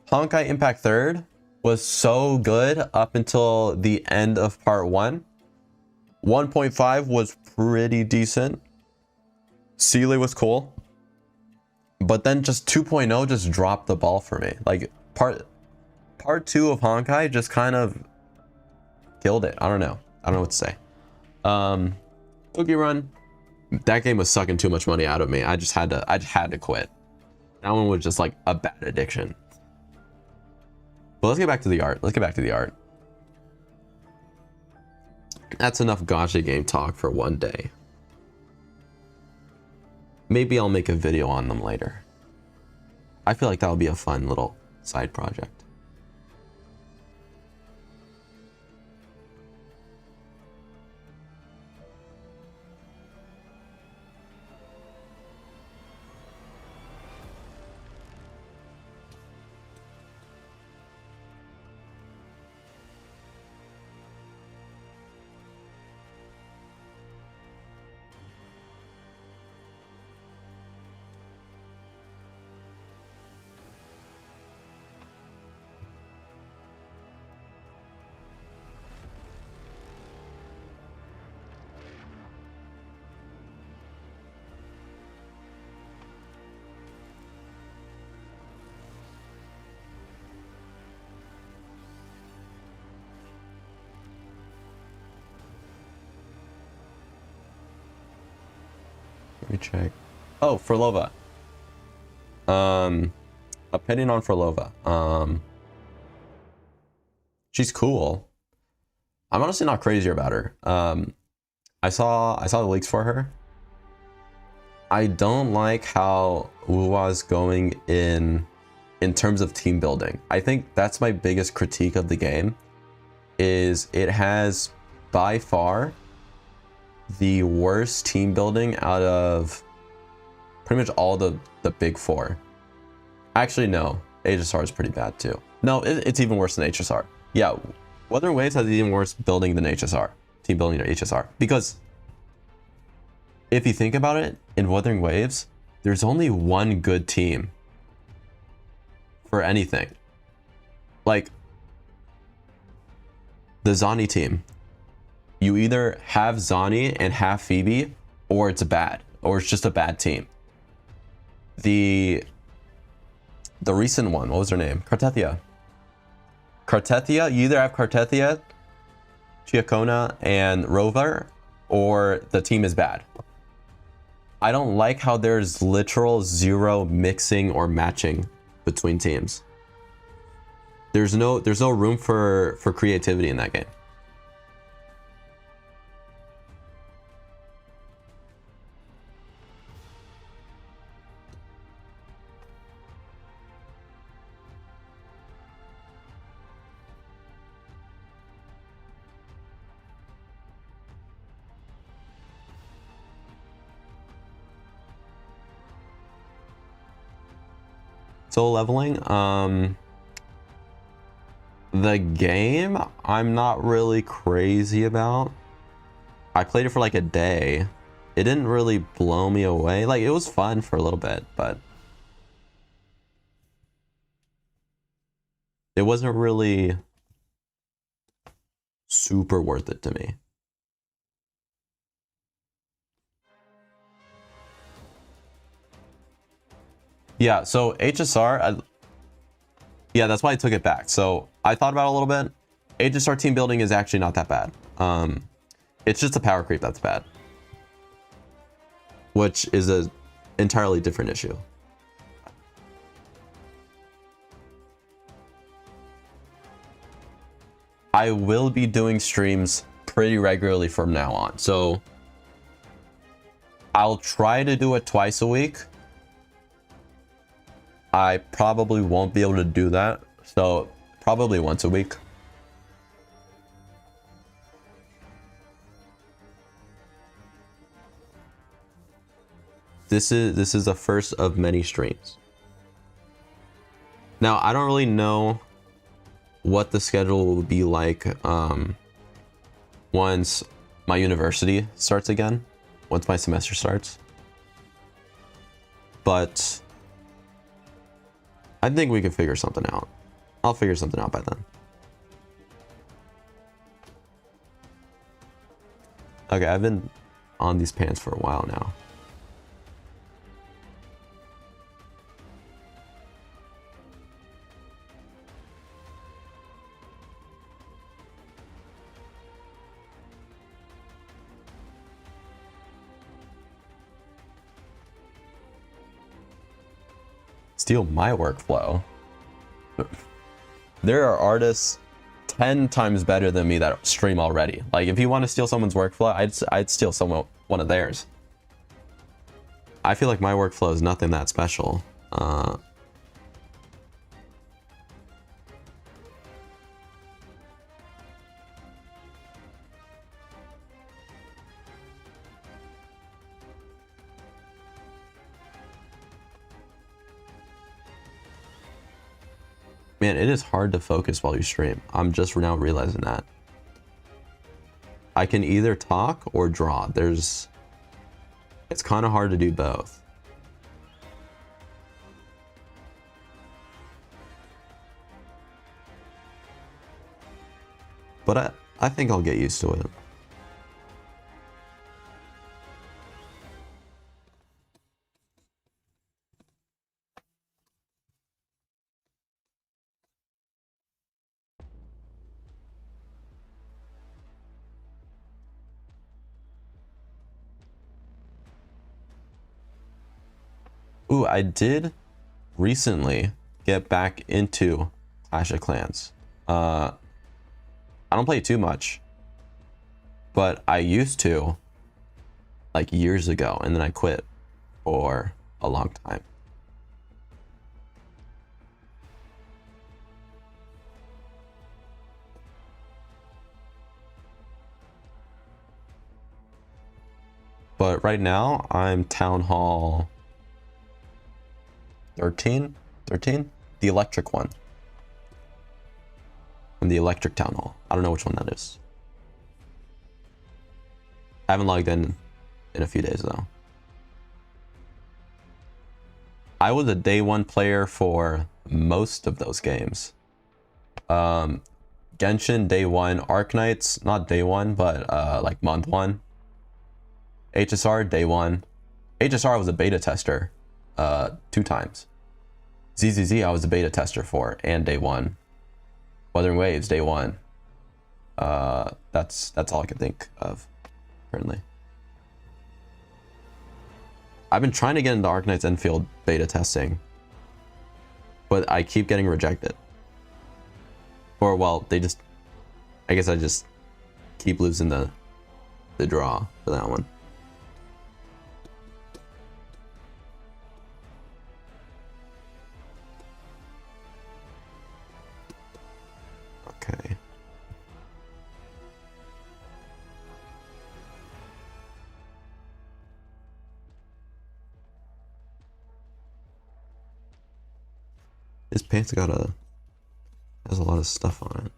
Honkai Impact 3rd was so good up until the end of part 1. 1.5 was pretty decent. Sealy was cool. But then just 2.0 just dropped the ball for me. Like part 2 of Honkai just kind of killed it. I don't know what to say. Cookie Run, that game was sucking too much money out of me. I just had to quit. That one was just like a bad addiction. But let's get back to the art. That's enough gacha game talk for one day. Maybe I'll make a video on them later. I feel like that would be a fun little side project. me check. Oh, Furlova. Opinion on Furlova. She's cool. I'm honestly not crazy about her. I saw the leaks for her. I don't like how Wuwa's going in terms of team building. I think that's my biggest critique of the game, is it has by far the worst team building out of pretty much all the big four. Actually, no, HSR is pretty bad too. No, it's even worse than HSR. Yeah, Wuthering Waves has even worse building than HSR, team building than HSR. Because if you think about it, in Wuthering Waves, there's only one good team for anything. Like the Zani team, you either have Zani and have Phoebe, or it's just a bad team. The recent one, what was her name? Cartethia, you either have Cartethia, Chiacona, and Rover, or the team is bad. I don't like how there's literal zero mixing or matching between teams. There's no room for creativity in that game. Solo leveling, the game I'm not really crazy about. I played it for like a day. It didn't really blow me away. Like, it was fun for a little bit, but it wasn't really super worth it to me. Yeah, so HSR, yeah, that's why I took it back. So I thought about it a little bit. HSR team building is actually not that bad. It's just a power creep that's bad, which is a entirely different issue. I will be doing streams pretty regularly from now on. So I'll try to do it twice a week. I probably won't be able to do that, so probably once a week. This is the first of many streams. Now, I don't really know what the schedule will be like once my university starts again, once my semester starts. But I think we can figure something out. I'll figure something out by then. Okay, I've been on these pants for a while now. Steal my workflow. There are artists 10 times better than me that stream already. Like, if you want to steal someone's workflow, I'd steal one of theirs. I feel like my workflow is nothing that special. Man, it is hard to focus while you stream. I'm just now realizing that. I can either talk or draw. It's kind of hard to do both. But I think I'll get used to it. Ooh, I did recently get back into Clash of Clans. I don't play too much, but I used to like years ago, and then I quit for a long time. But right now I'm Town Hall 13? The electric one. I'm the electric Town Hall. I don't know which one that is. I haven't logged in a few days though. I was a day one player for most of those games. Genshin day one, Arknights not day one, but like month one. HSR day one. HSR was a beta tester 2 times. ZZZ I was a beta tester for and day one. Wuthering Waves day one. That's all I can think of currently. I've been trying to get into Arknights Enfield beta testing, but I keep getting rejected. Or well, they just, I guess I just keep losing the draw for that one. Okay. This pants has a lot of stuff on it.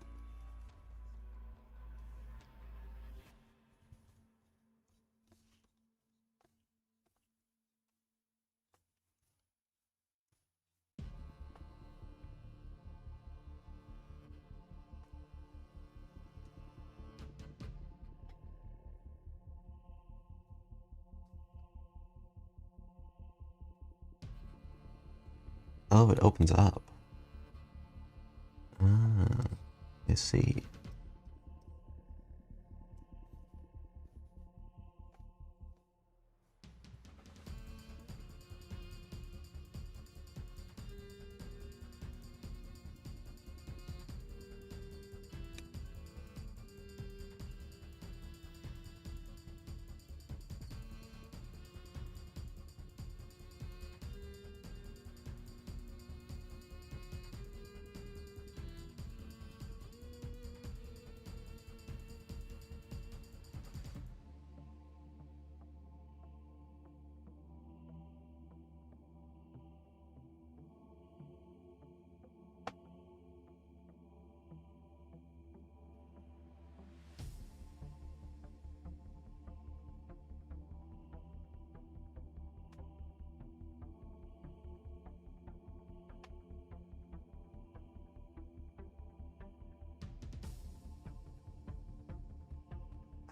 Oh, it opens up. Ah, I see.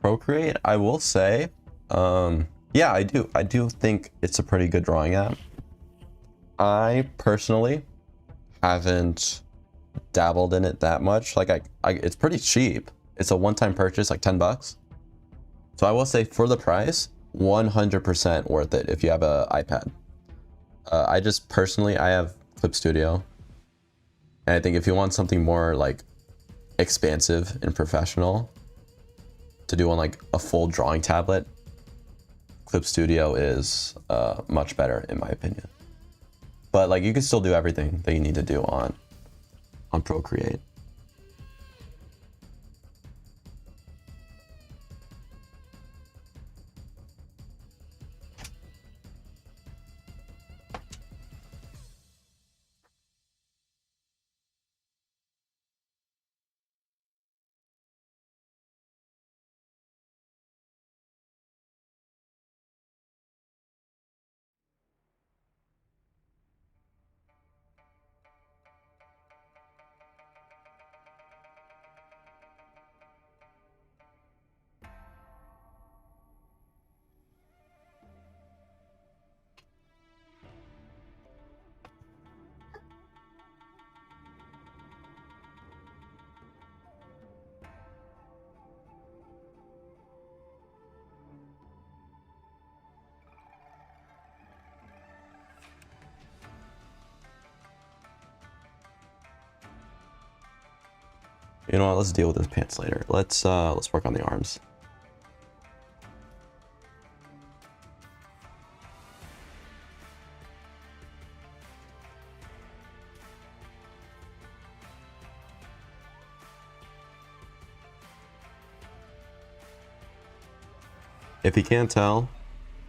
Procreate, I will say, yeah, I do think it's a pretty good drawing app. I personally haven't dabbled in it that much. Like it's pretty cheap. It's a one-time purchase, like $10. So I will say for the price, 100% worth it if you have an iPad. I just personally, I have Clip Studio, and I think if you want something more like expansive and professional to do on like a full drawing tablet, Clip Studio is much better in my opinion. But like you can still do everything that you need to do on Procreate. You know what? Let's deal with his pants later. Let's work on the arms. If you can't tell,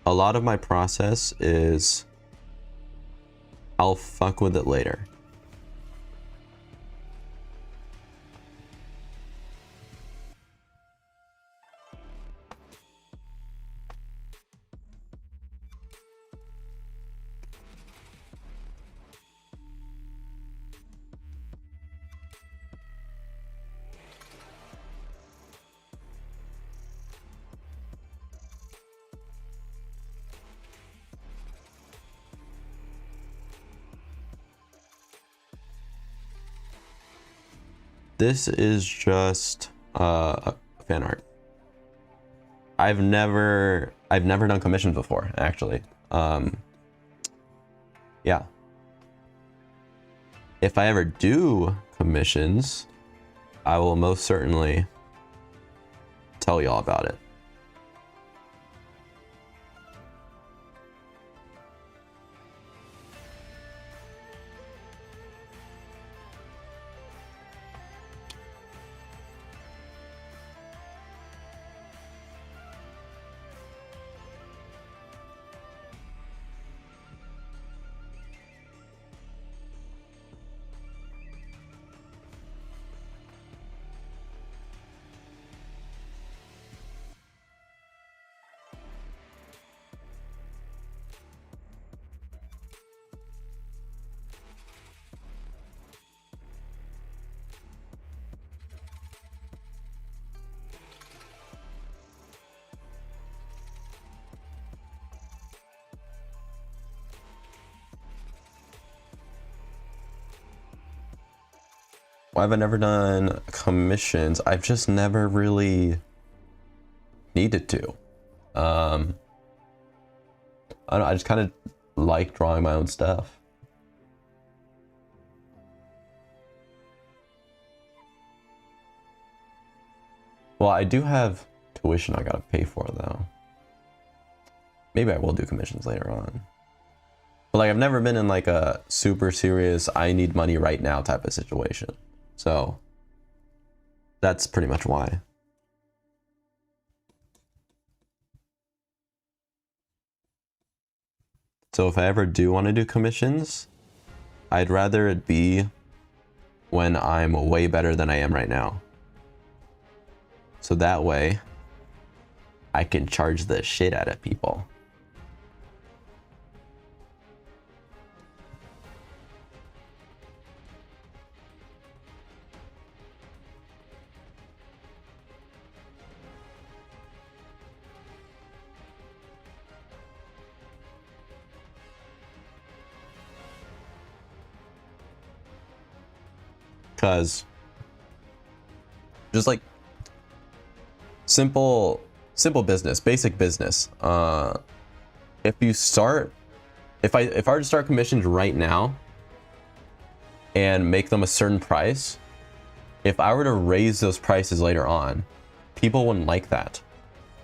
a lot of my process is I'll fuck with it later. This is just fan art. I've never done commissions before, actually. Yeah. If I ever do commissions, I will most certainly tell y'all about it. Why have I never done commissions? I've just never really needed to. I don't know, I just kind of like drawing my own stuff. Well, I do have tuition I gotta pay for though. Maybe I will do commissions later on. But like, I've never been in like a super serious, I need money right now type of situation. So that's pretty much why. So if I ever do want to do commissions, I'd rather it be when I'm way better than I am right now. So that way I can charge the shit out of people. Because just like simple business, basic business. If you start, if I were to start commissions right now and make them a certain price, if I were to raise those prices later on, people wouldn't like that.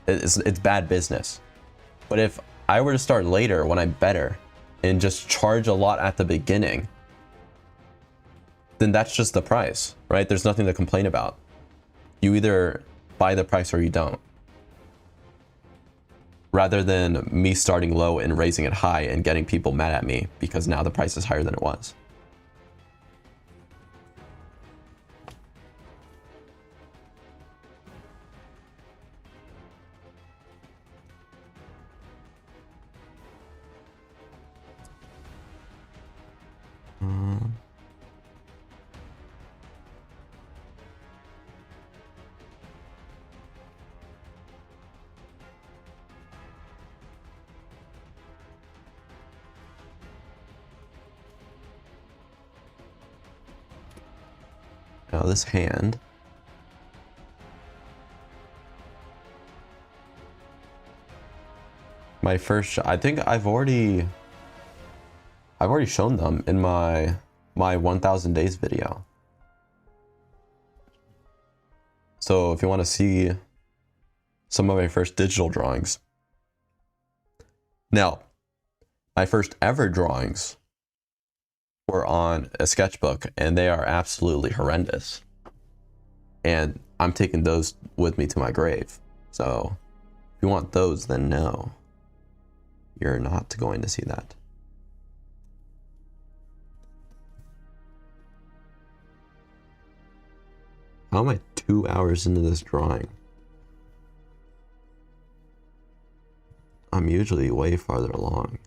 It's bad business. But if I were to start later when I'm better and just charge a lot at the beginning, then that's just the price, right? There's nothing to complain about. You either buy the price or you don't. Rather than me starting low and raising it high and getting people mad at me because now the price is higher than it was. Now this hand. My first shot, I think I've already shown them in my 1000 days video. So if you want to see some of my first digital drawings. Now, my first ever drawings were on a sketchbook, and they are absolutely horrendous. And I'm taking those with me to my grave. So if you want those, then no, you're not going to see that. How am I 2 hours into this drawing? I'm usually way farther along.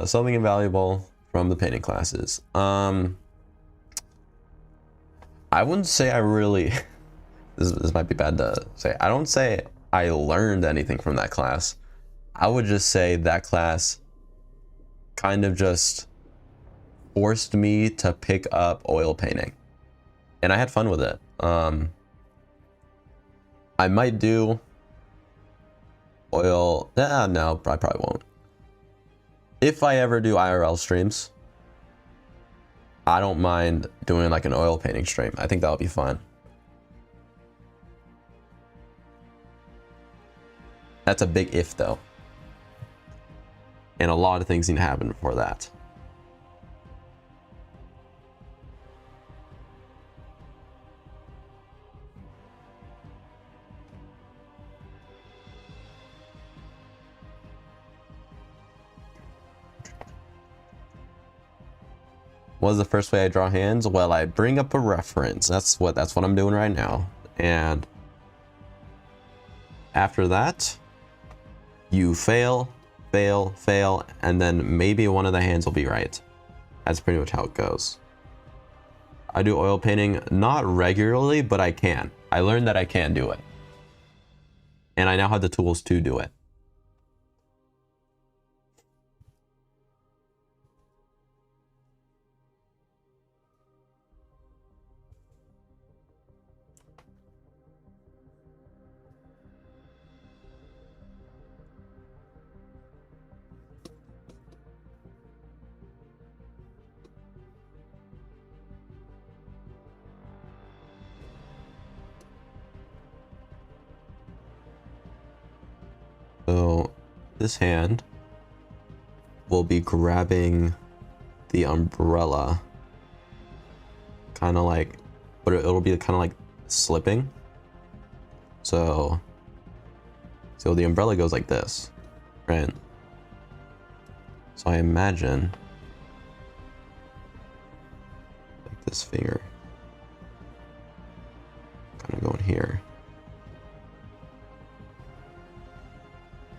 Something invaluable from the painting classes. I wouldn't say I really, this might be bad to say. I don't say I learned anything from that class. I would just say that class kind of just forced me to pick up oil painting. And I had fun with it. I might do oil, no, I probably won't. If I ever do IRL streams, I don't mind doing like an oil painting stream. I think that'll be fun. That's a big if though. And a lot of things need to happen before that. What was the first way I draw hands? Well, I bring up a reference. That's what I'm doing right now. And after that, you fail, and then maybe one of the hands will be right. That's pretty much how it goes. I do oil painting not regularly, but I can. I learned that I can do it. And I now have the tools to do it. So this hand will be grabbing the umbrella, kind of like, but it'll be kind of like slipping. So the umbrella goes like this, right? So I imagine like this finger kind of going here.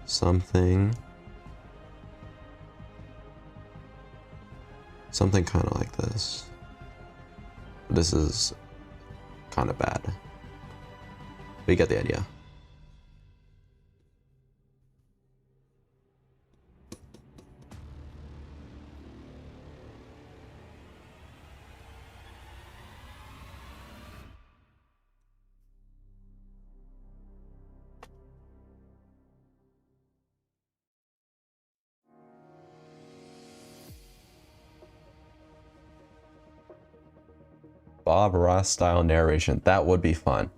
Something kind of like this. This is kind of bad. But you get the idea. Bob Ross style narration. That would be fun.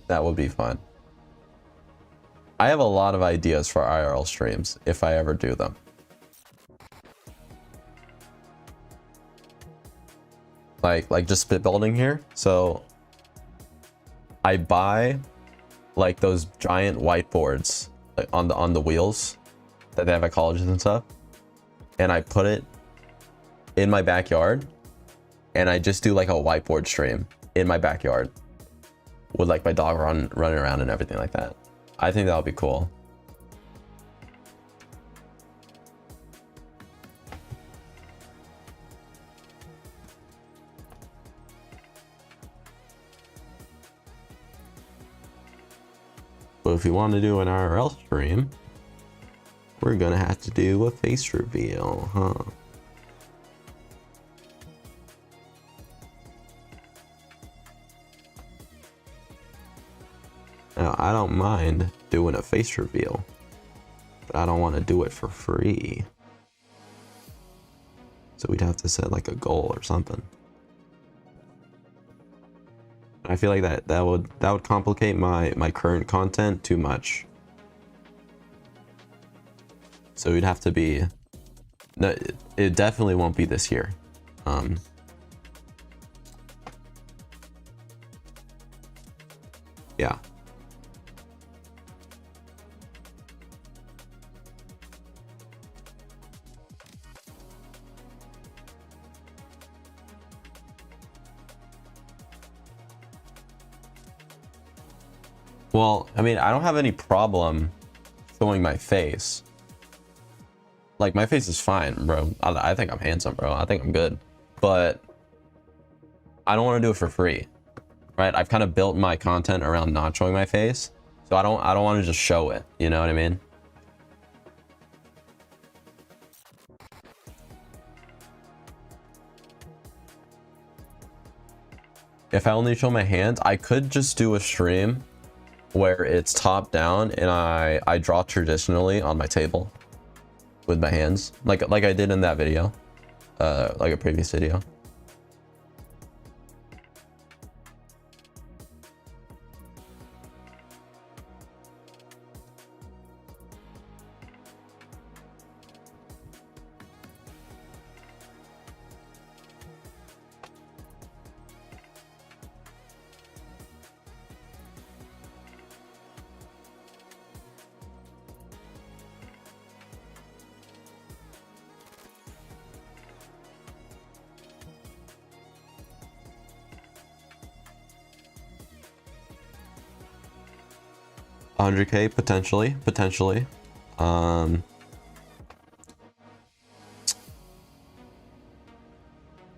That would be fun. I have a lot of ideas for IRL streams if I ever do them. Like just spitballing here. So I buy like those giant whiteboards like on the wheels that they have at colleges and stuff, and I put it in my backyard. And I just do like a whiteboard stream in my backyard with like my dog running around and everything like that. I think that would be cool. But if you want to do an IRL stream, we're gonna have to do a face reveal, huh? Now, I don't mind doing a face reveal, but I don't want to do it for free. So we'd have to set like a goal or something. I feel like that would complicate my current content too much. So we'd have to be. No, it definitely won't be this year. Yeah. Well, I mean, I don't have any problem showing my face. Like, my face is fine, bro. I think I'm handsome, bro. I think I'm good. But I don't want to do it for free, right? I've kind of built my content around not showing my face, so I don't want to just show it. You know what I mean? If I only show my hands, I could just do a stream where it's top down and I draw traditionally on my table with my hands, like I did in that video, like a previous video. 100K potentially.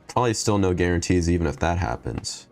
Probably still no guarantees even if that happens.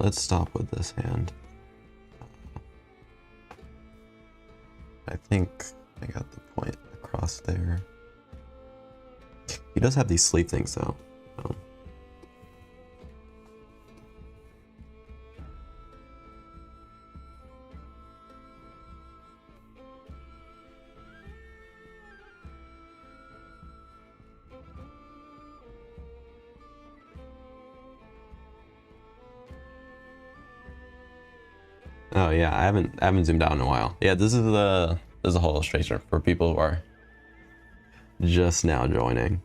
Let's stop with this hand. I think I got the point across there. He does have these sleeve things though. Oh yeah, I haven't zoomed out in a while. Yeah, this is a whole illustration for people who are just now joining.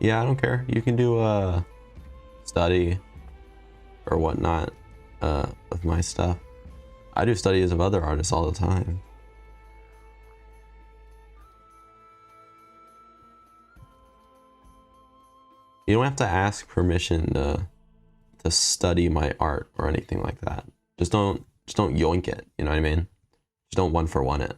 Yeah, I don't care. You can do a study or whatnot with my stuff. I do studies of other artists all the time. You don't have to ask permission to study my art or anything like that. Just don't yoink it, you know what I mean? Just don't one for one it.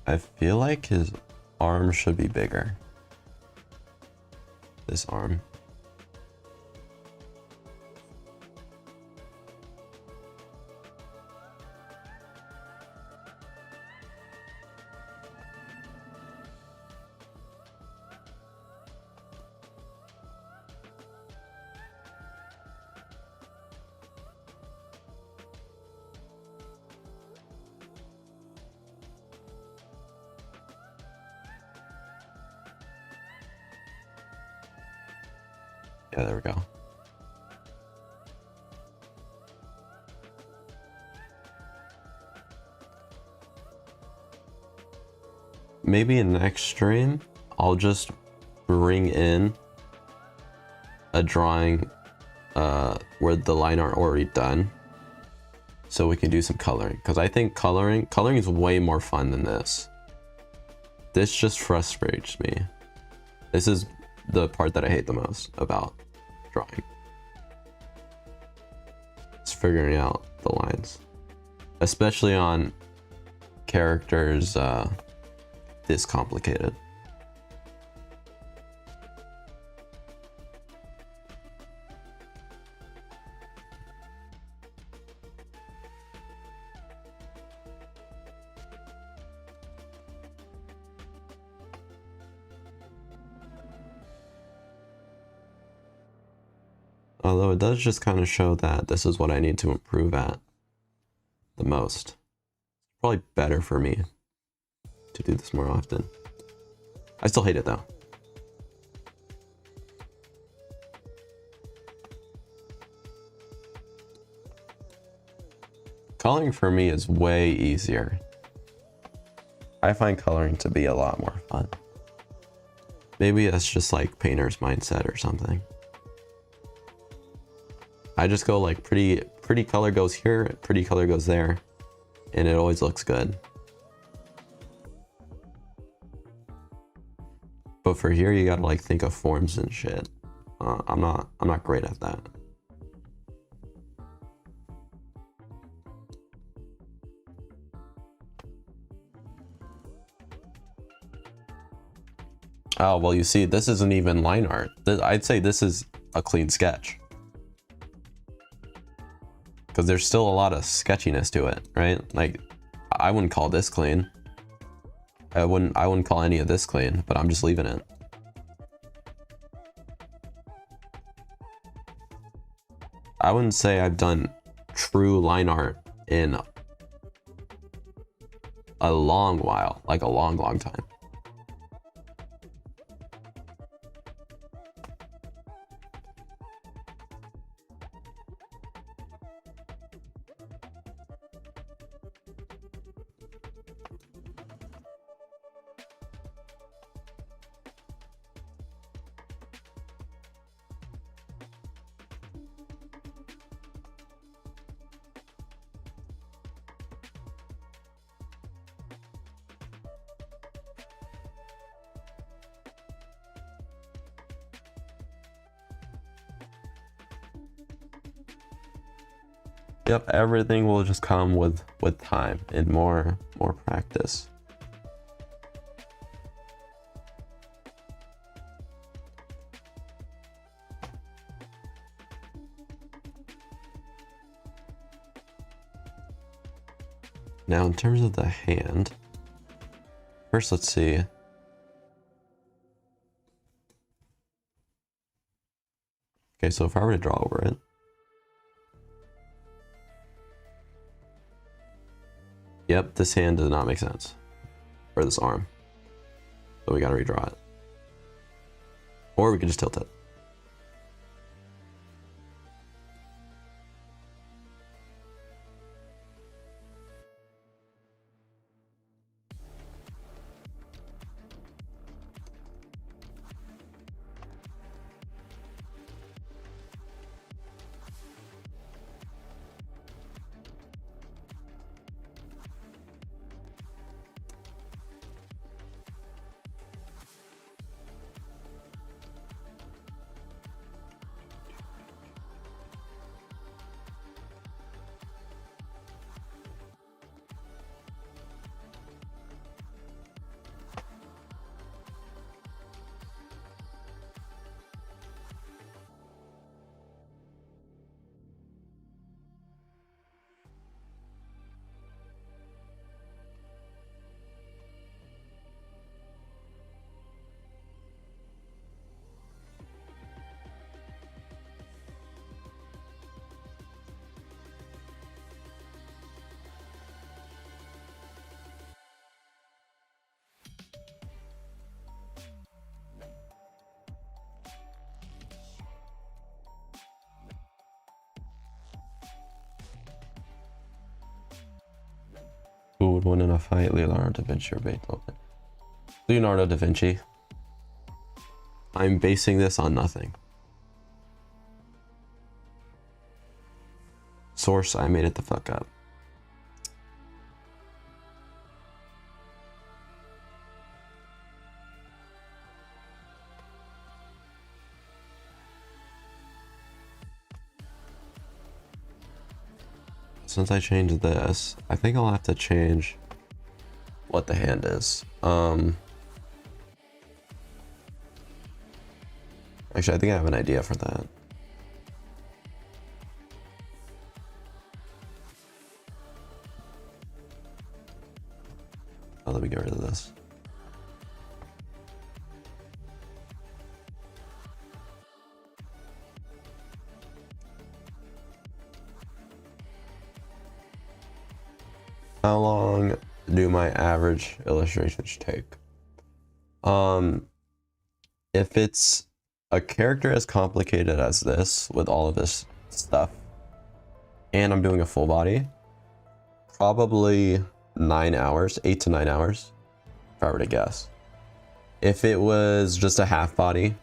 I feel like his arm should be bigger. This arm. Yeah, there we go. Maybe in next stream, I'll just bring in a drawing where the line aren't already done, so we can do some coloring. Because I think coloring is way more fun than this. This just frustrates me. This is the part that I hate the most about drawing. It's figuring out the lines, especially on characters this complicated. Although it does just kind of show that this is what I need to improve at the most. Probably better for me to do this more often. I still hate it though. Coloring for me is way easier. I find coloring to be a lot more fun. Maybe that's just like painter's mindset or something. I just go like pretty color goes here, pretty color goes there, and it always looks good. But for here, you gotta like think of forms and shit. I'm not great at that. Oh, well, you see, this isn't even line art. I'd say this is a clean sketch. Because there's still a lot of sketchiness to it, right? Like, I wouldn't call this clean. I wouldn't call any of this clean, but I'm just leaving it. I wouldn't say I've done true line art in a long while, like a long time. Yep, everything will just come with time and more practice. Now, in terms of the hand, first let's see. Okay, so if I were to draw over it, yep, this hand does not make sense. Or this arm. So we gotta redraw it. Or we could just tilt it. Who would win in a fight, Leonardo da Vinci or Beethoven? Leonardo da Vinci. I'm basing this on nothing. Source, I made it the fuck up. Since I changed this, I think I'll have to change what the hand is. Actually, I think I have an idea for that. Oh, let me get rid of this. How long do my average illustrations take? If it's a character as complicated as this, with all of this stuff, and I'm doing a full body, probably 9 hours, 8 to 9 hours, if I were to guess. If it was just a half body,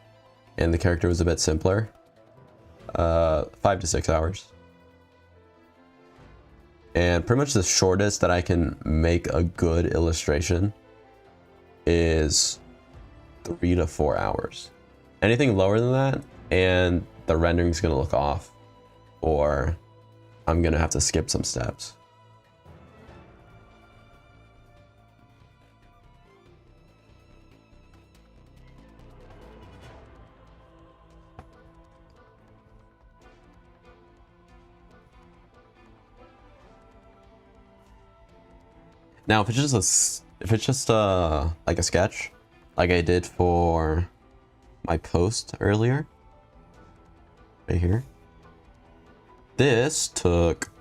and the character was a bit simpler, 5 to 6 hours. And pretty much the shortest that I can make a good illustration is 3 to 4 hours. Anything lower than that, and the rendering's gonna look off, or I'm gonna have to skip some steps. Now, if it's just like a sketch, like I did for my post earlier, right here, this took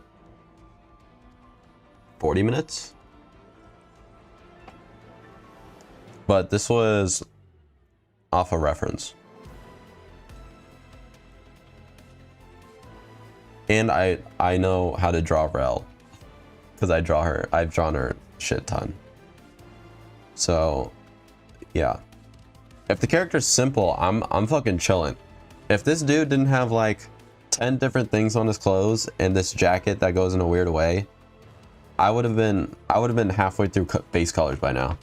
40 minutes, but this was off a reference, and I know how to draw Rel because I've drawn her shit ton. So yeah, if the character's simple, I'm fucking chilling. If this dude didn't have like 10 different things on his clothes and this jacket that goes in a weird way, I would have been halfway through base colors by now.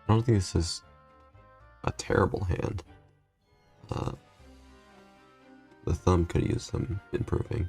I don't think this is a terrible hand. The thumb could use some improving.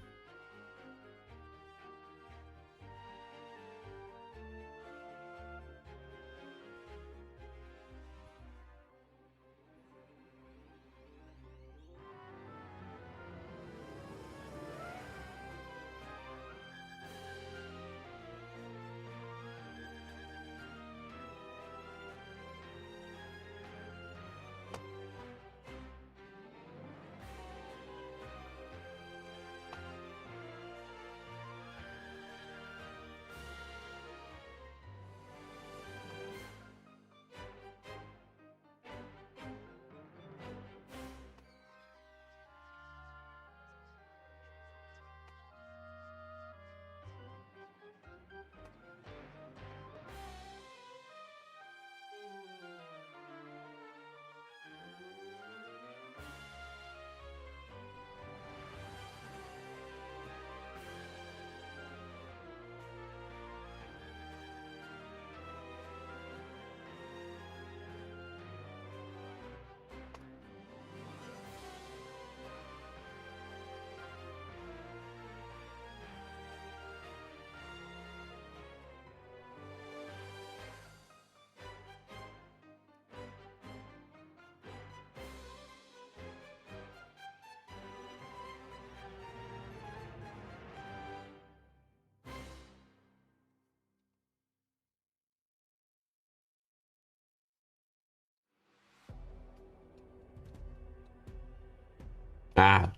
Ah.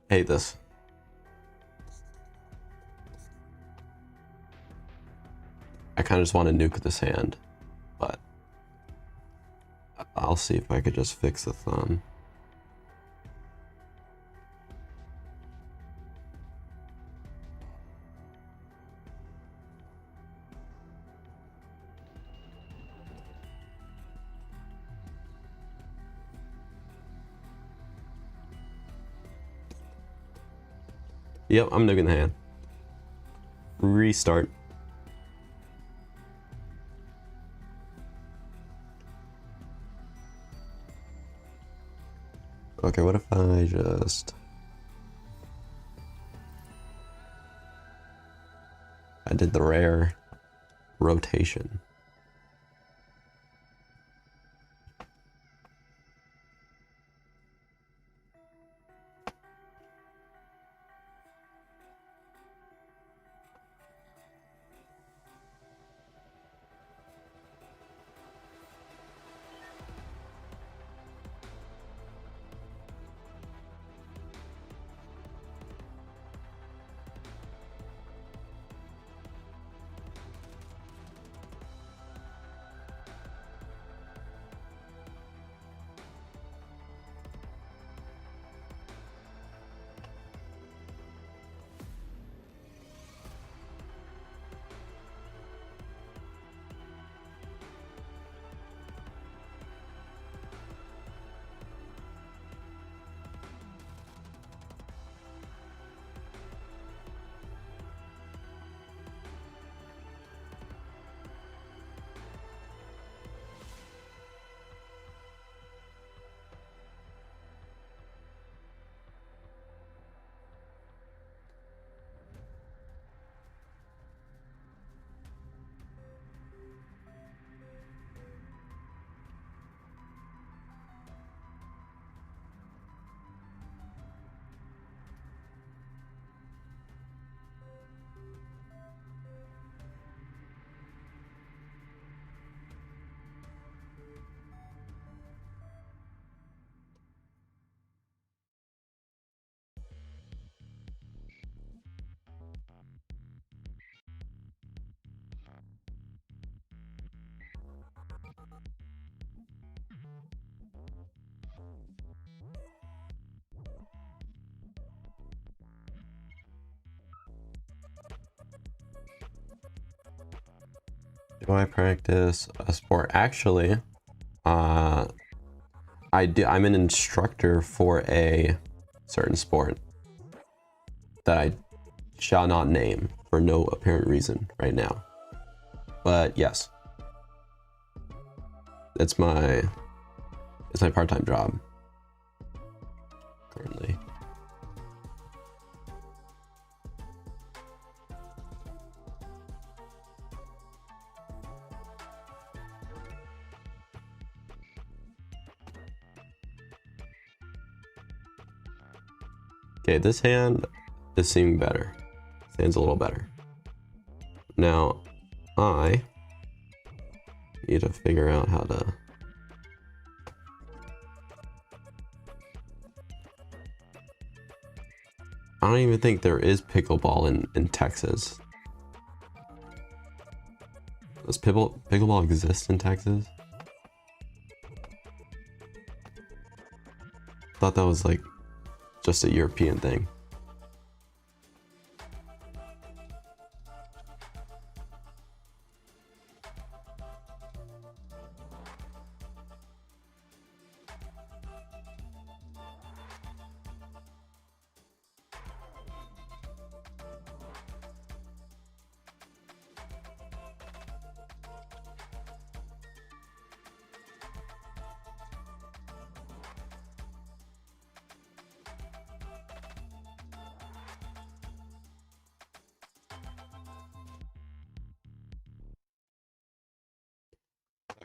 Hate this. I kind of just want to nuke this hand, but I'll see if I could just fix the thumb. Yep, I'm nuking the hand. Restart. Okay, what if I just... I did the rare rotation. Do I practice a sport? Actually, I'm an instructor for a certain sport that I shall not name for no apparent reason right now. But yes, it's my part-time job currently. Okay, this hand is seeming better. This hand's a little better. Now, I need to figure out how to... I don't even think there is pickleball in Texas. Does pickleball exist in Texas? Thought that was like just a European thing.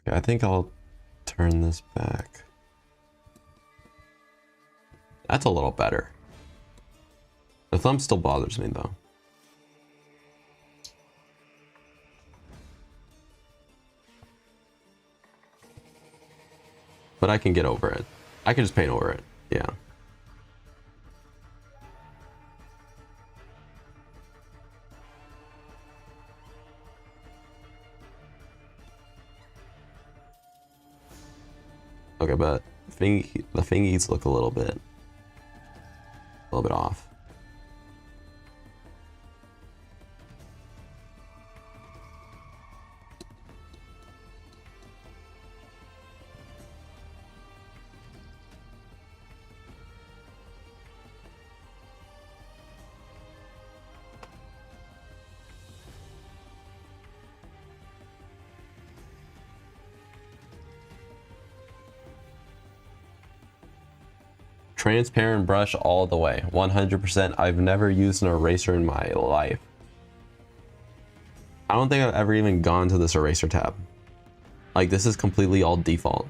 Okay, I think I'll turn this back. That's a little better. The thumb still bothers me though. But I can get over it. I can just paint over it. Yeah. Okay, but the fingies look a little bit off. Transparent brush all the way, 100%. I've never used an eraser in my life. I don't think I've ever even gone to this eraser tab. Like, this is completely all default.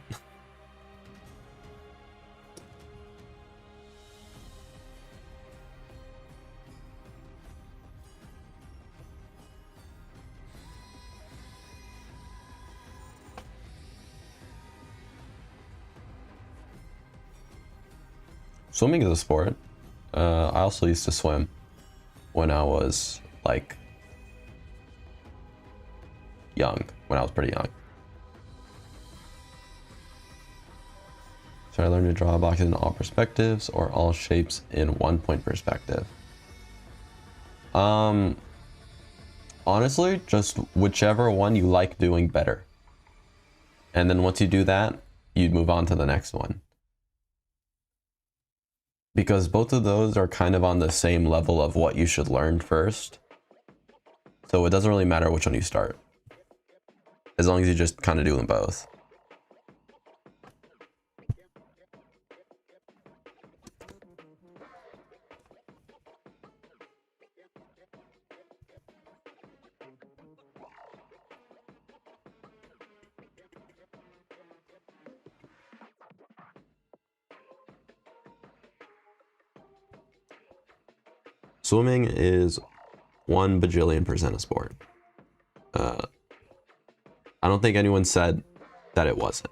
Swimming is a sport. I also used to swim when I was like young, when I was pretty young. Should I learn to draw boxes in all perspectives or all shapes in 1-point perspective? Honestly, just whichever one you like doing better. And then once you do that, you'd move on to the next one. Because both of those are kind of on the same level of what you should learn first. So it doesn't really matter which one you start, as long as you just kind of do them both. Swimming is 1 bajillion% a sport. I don't think anyone said that it wasn't.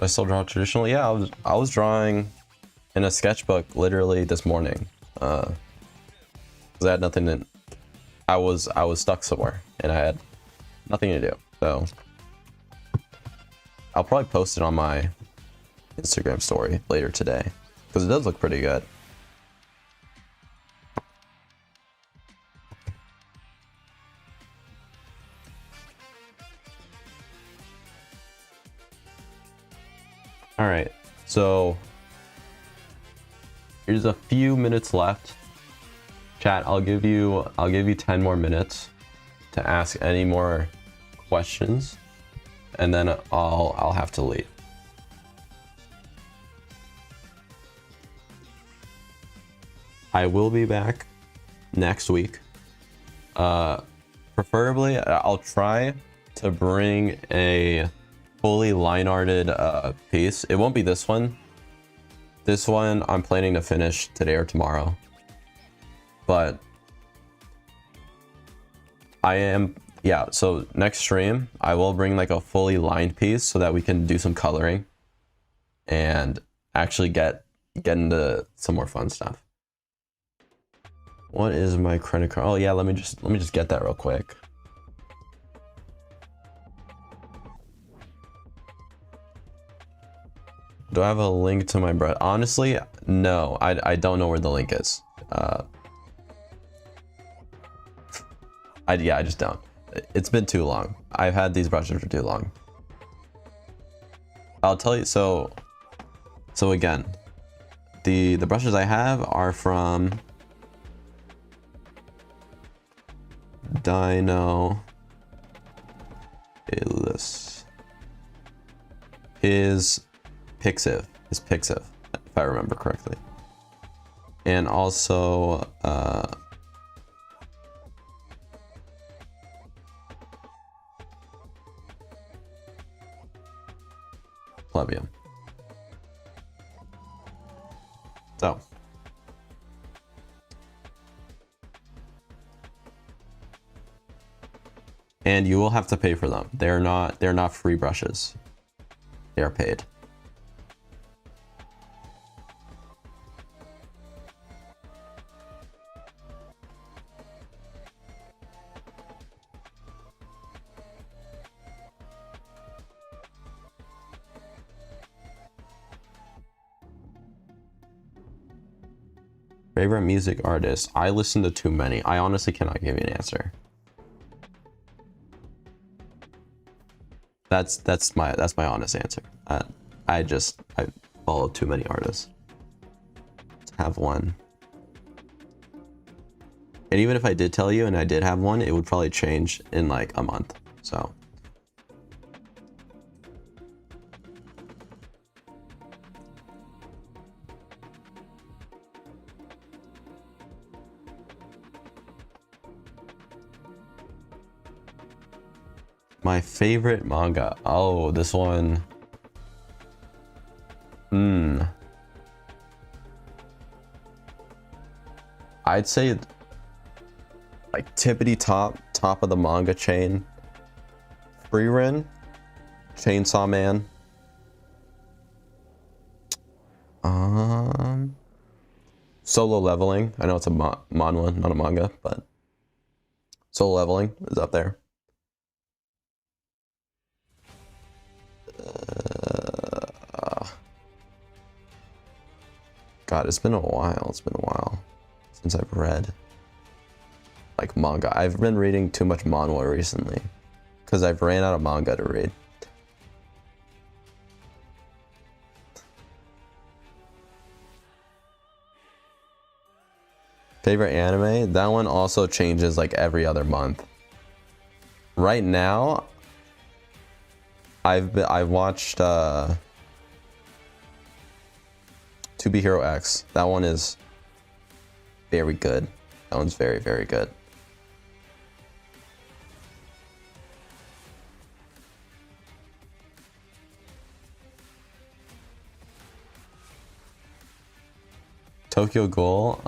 I still draw traditional? Yeah, I was drawing in a sketchbook literally this morning. 'Cause I had nothing to, I was stuck somewhere and I had nothing to do. So I'll probably post it on my Instagram story later today because it does look pretty good. All right, so here's a few minutes left. Chat, I'll give you 10 more minutes to ask any more questions, and then I'll have to leave. I will be back next week. Preferably, I'll try to bring a fully line arted piece. It won't be this one. This one I'm planning to finish today or tomorrow. But I am, yeah, so next stream I will bring like a fully lined piece so that we can do some coloring and actually get into some more fun stuff. What is my credit card? Oh yeah, let me just get that real quick. Do I have a link to my bread? Honestly, no. I don't know where the link is. I just don't. It's been too long. I've had these brushes for too long. I'll tell you. So again, the brushes I have are from Dino Illus. His Pixiv, if I remember correctly. And also Plebeium. So and you will have to pay for them. They're not free brushes. They are paid. Favorite music artist? I listen to too many. I honestly cannot give you an answer. That's my honest answer. I follow too many artists to have one. And even if I did tell you and I did have one, it would probably change in like a month. So my favorite manga. Oh, this one. I'd say like tippity top of the manga chain. Frieren, Chainsaw Man. Solo Leveling. I know it's a manhwa, not a manga, but Solo Leveling is up there. God, it's been a while since I've read like manga. I've been reading too much manhwa recently because I've ran out of manga to read. Favorite anime? That one also changes like every other month. Right now, I've watched To Be Hero X. That one is very good. That one's very, very good. Tokyo Ghoul.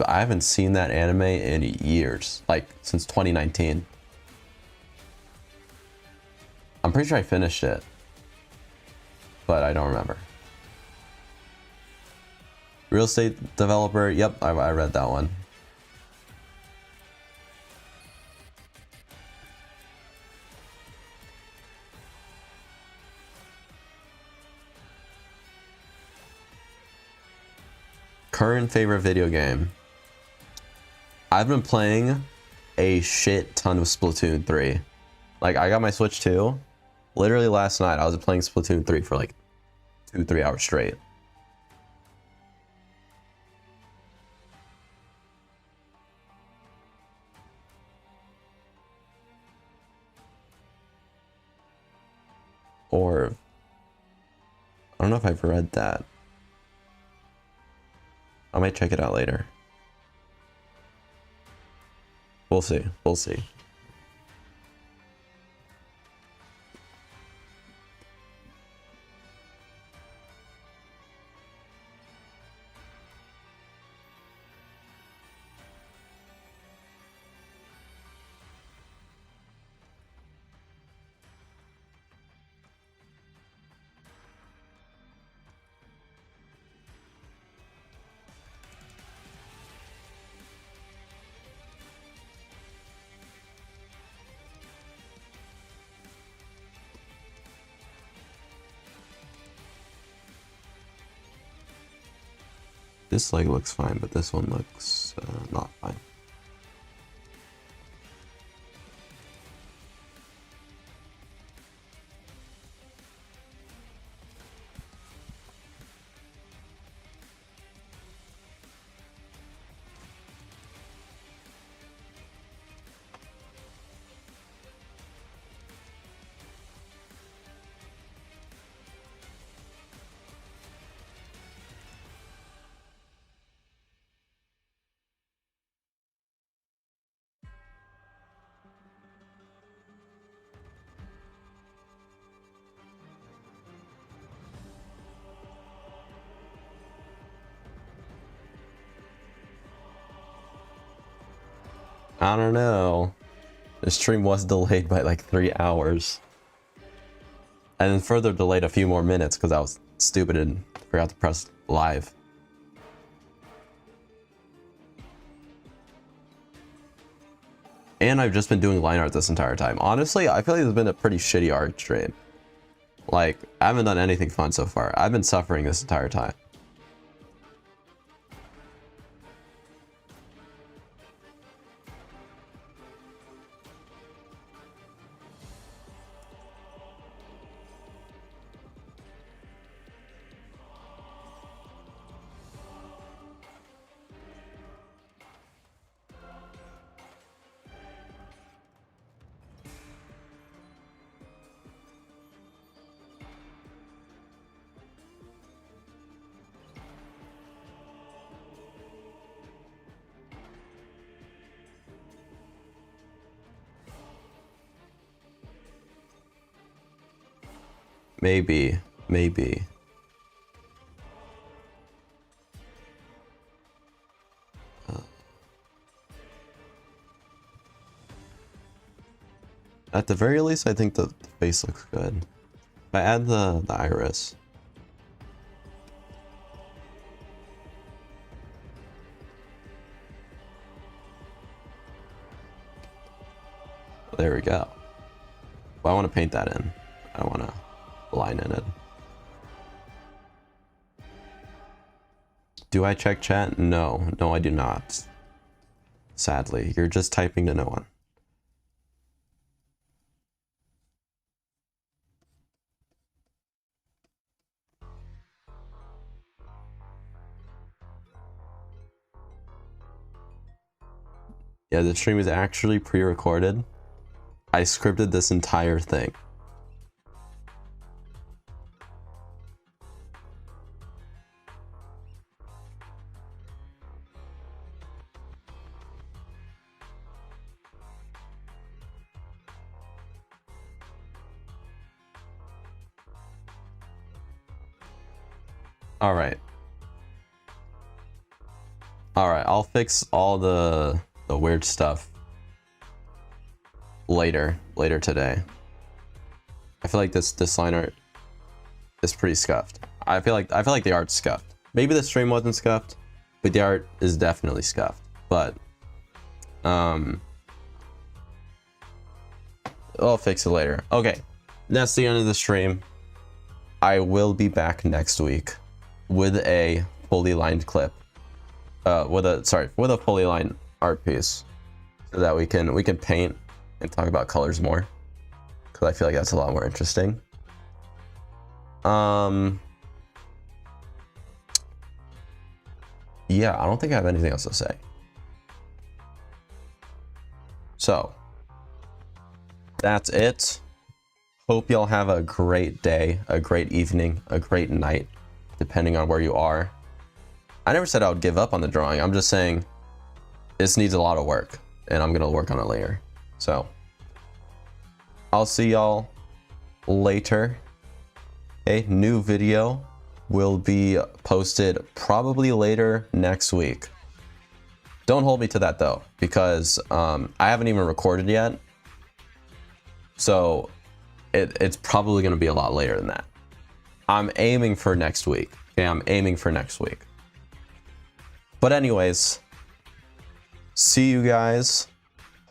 I haven't seen that anime in years, like since 2019. I'm pretty sure I finished it, but I don't remember. Real estate developer. Yep, I read that one. Current favorite video game. I've been playing a shit ton of Splatoon 3. Like, I got my Switch 2. Literally last night, I was playing Splatoon 3 for like 2-3 hours straight. Or, I don't know if I've read that. I might check it out later. We'll see. We'll see. This leg looks fine, but this one looks not fine. I don't know. The stream was delayed by like 3 hours. And then further delayed a few more minutes because I was stupid and forgot to press live. And I've just been doing line art this entire time. Honestly, I feel like it's been a pretty shitty art stream. Like, I haven't done anything fun so far. I've been suffering this entire time. Maybe. At the very least, I think the face looks good. If I add the iris. There we go. Well, I want to paint that in. I want to line in it. Do I check chat? No, I do not. Sadly, you're just typing to no one. Yeah, the stream is actually pre-recorded. I scripted this entire thing. All right, I'll fix all the weird stuff later today. I feel like this line art is pretty scuffed. I feel like the art's scuffed. Maybe the stream wasn't scuffed, but the art is definitely scuffed. But I'll fix it later. Okay, that's the end of the stream. I will be back next week with a fully lined clip, with a fully lined art piece, so that we can paint and talk about colors more, because I feel like that's a lot more interesting. Yeah, I don't think I have anything else to say. So that's it. Hope y'all have a great day, a great evening, a great night, depending on where you are. I never said I would give up on the drawing. I'm just saying this needs a lot of work, and I'm gonna work on it later. So I'll see y'all later. A new video will be posted probably later next week. Don't hold me to that though, because I haven't even recorded yet. So it's probably going to be a lot later than that. I'm aiming for next week. Okay, I'm aiming for next week. But anyways, see you guys.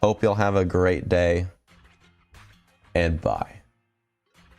Hope you'll have a great day. And bye.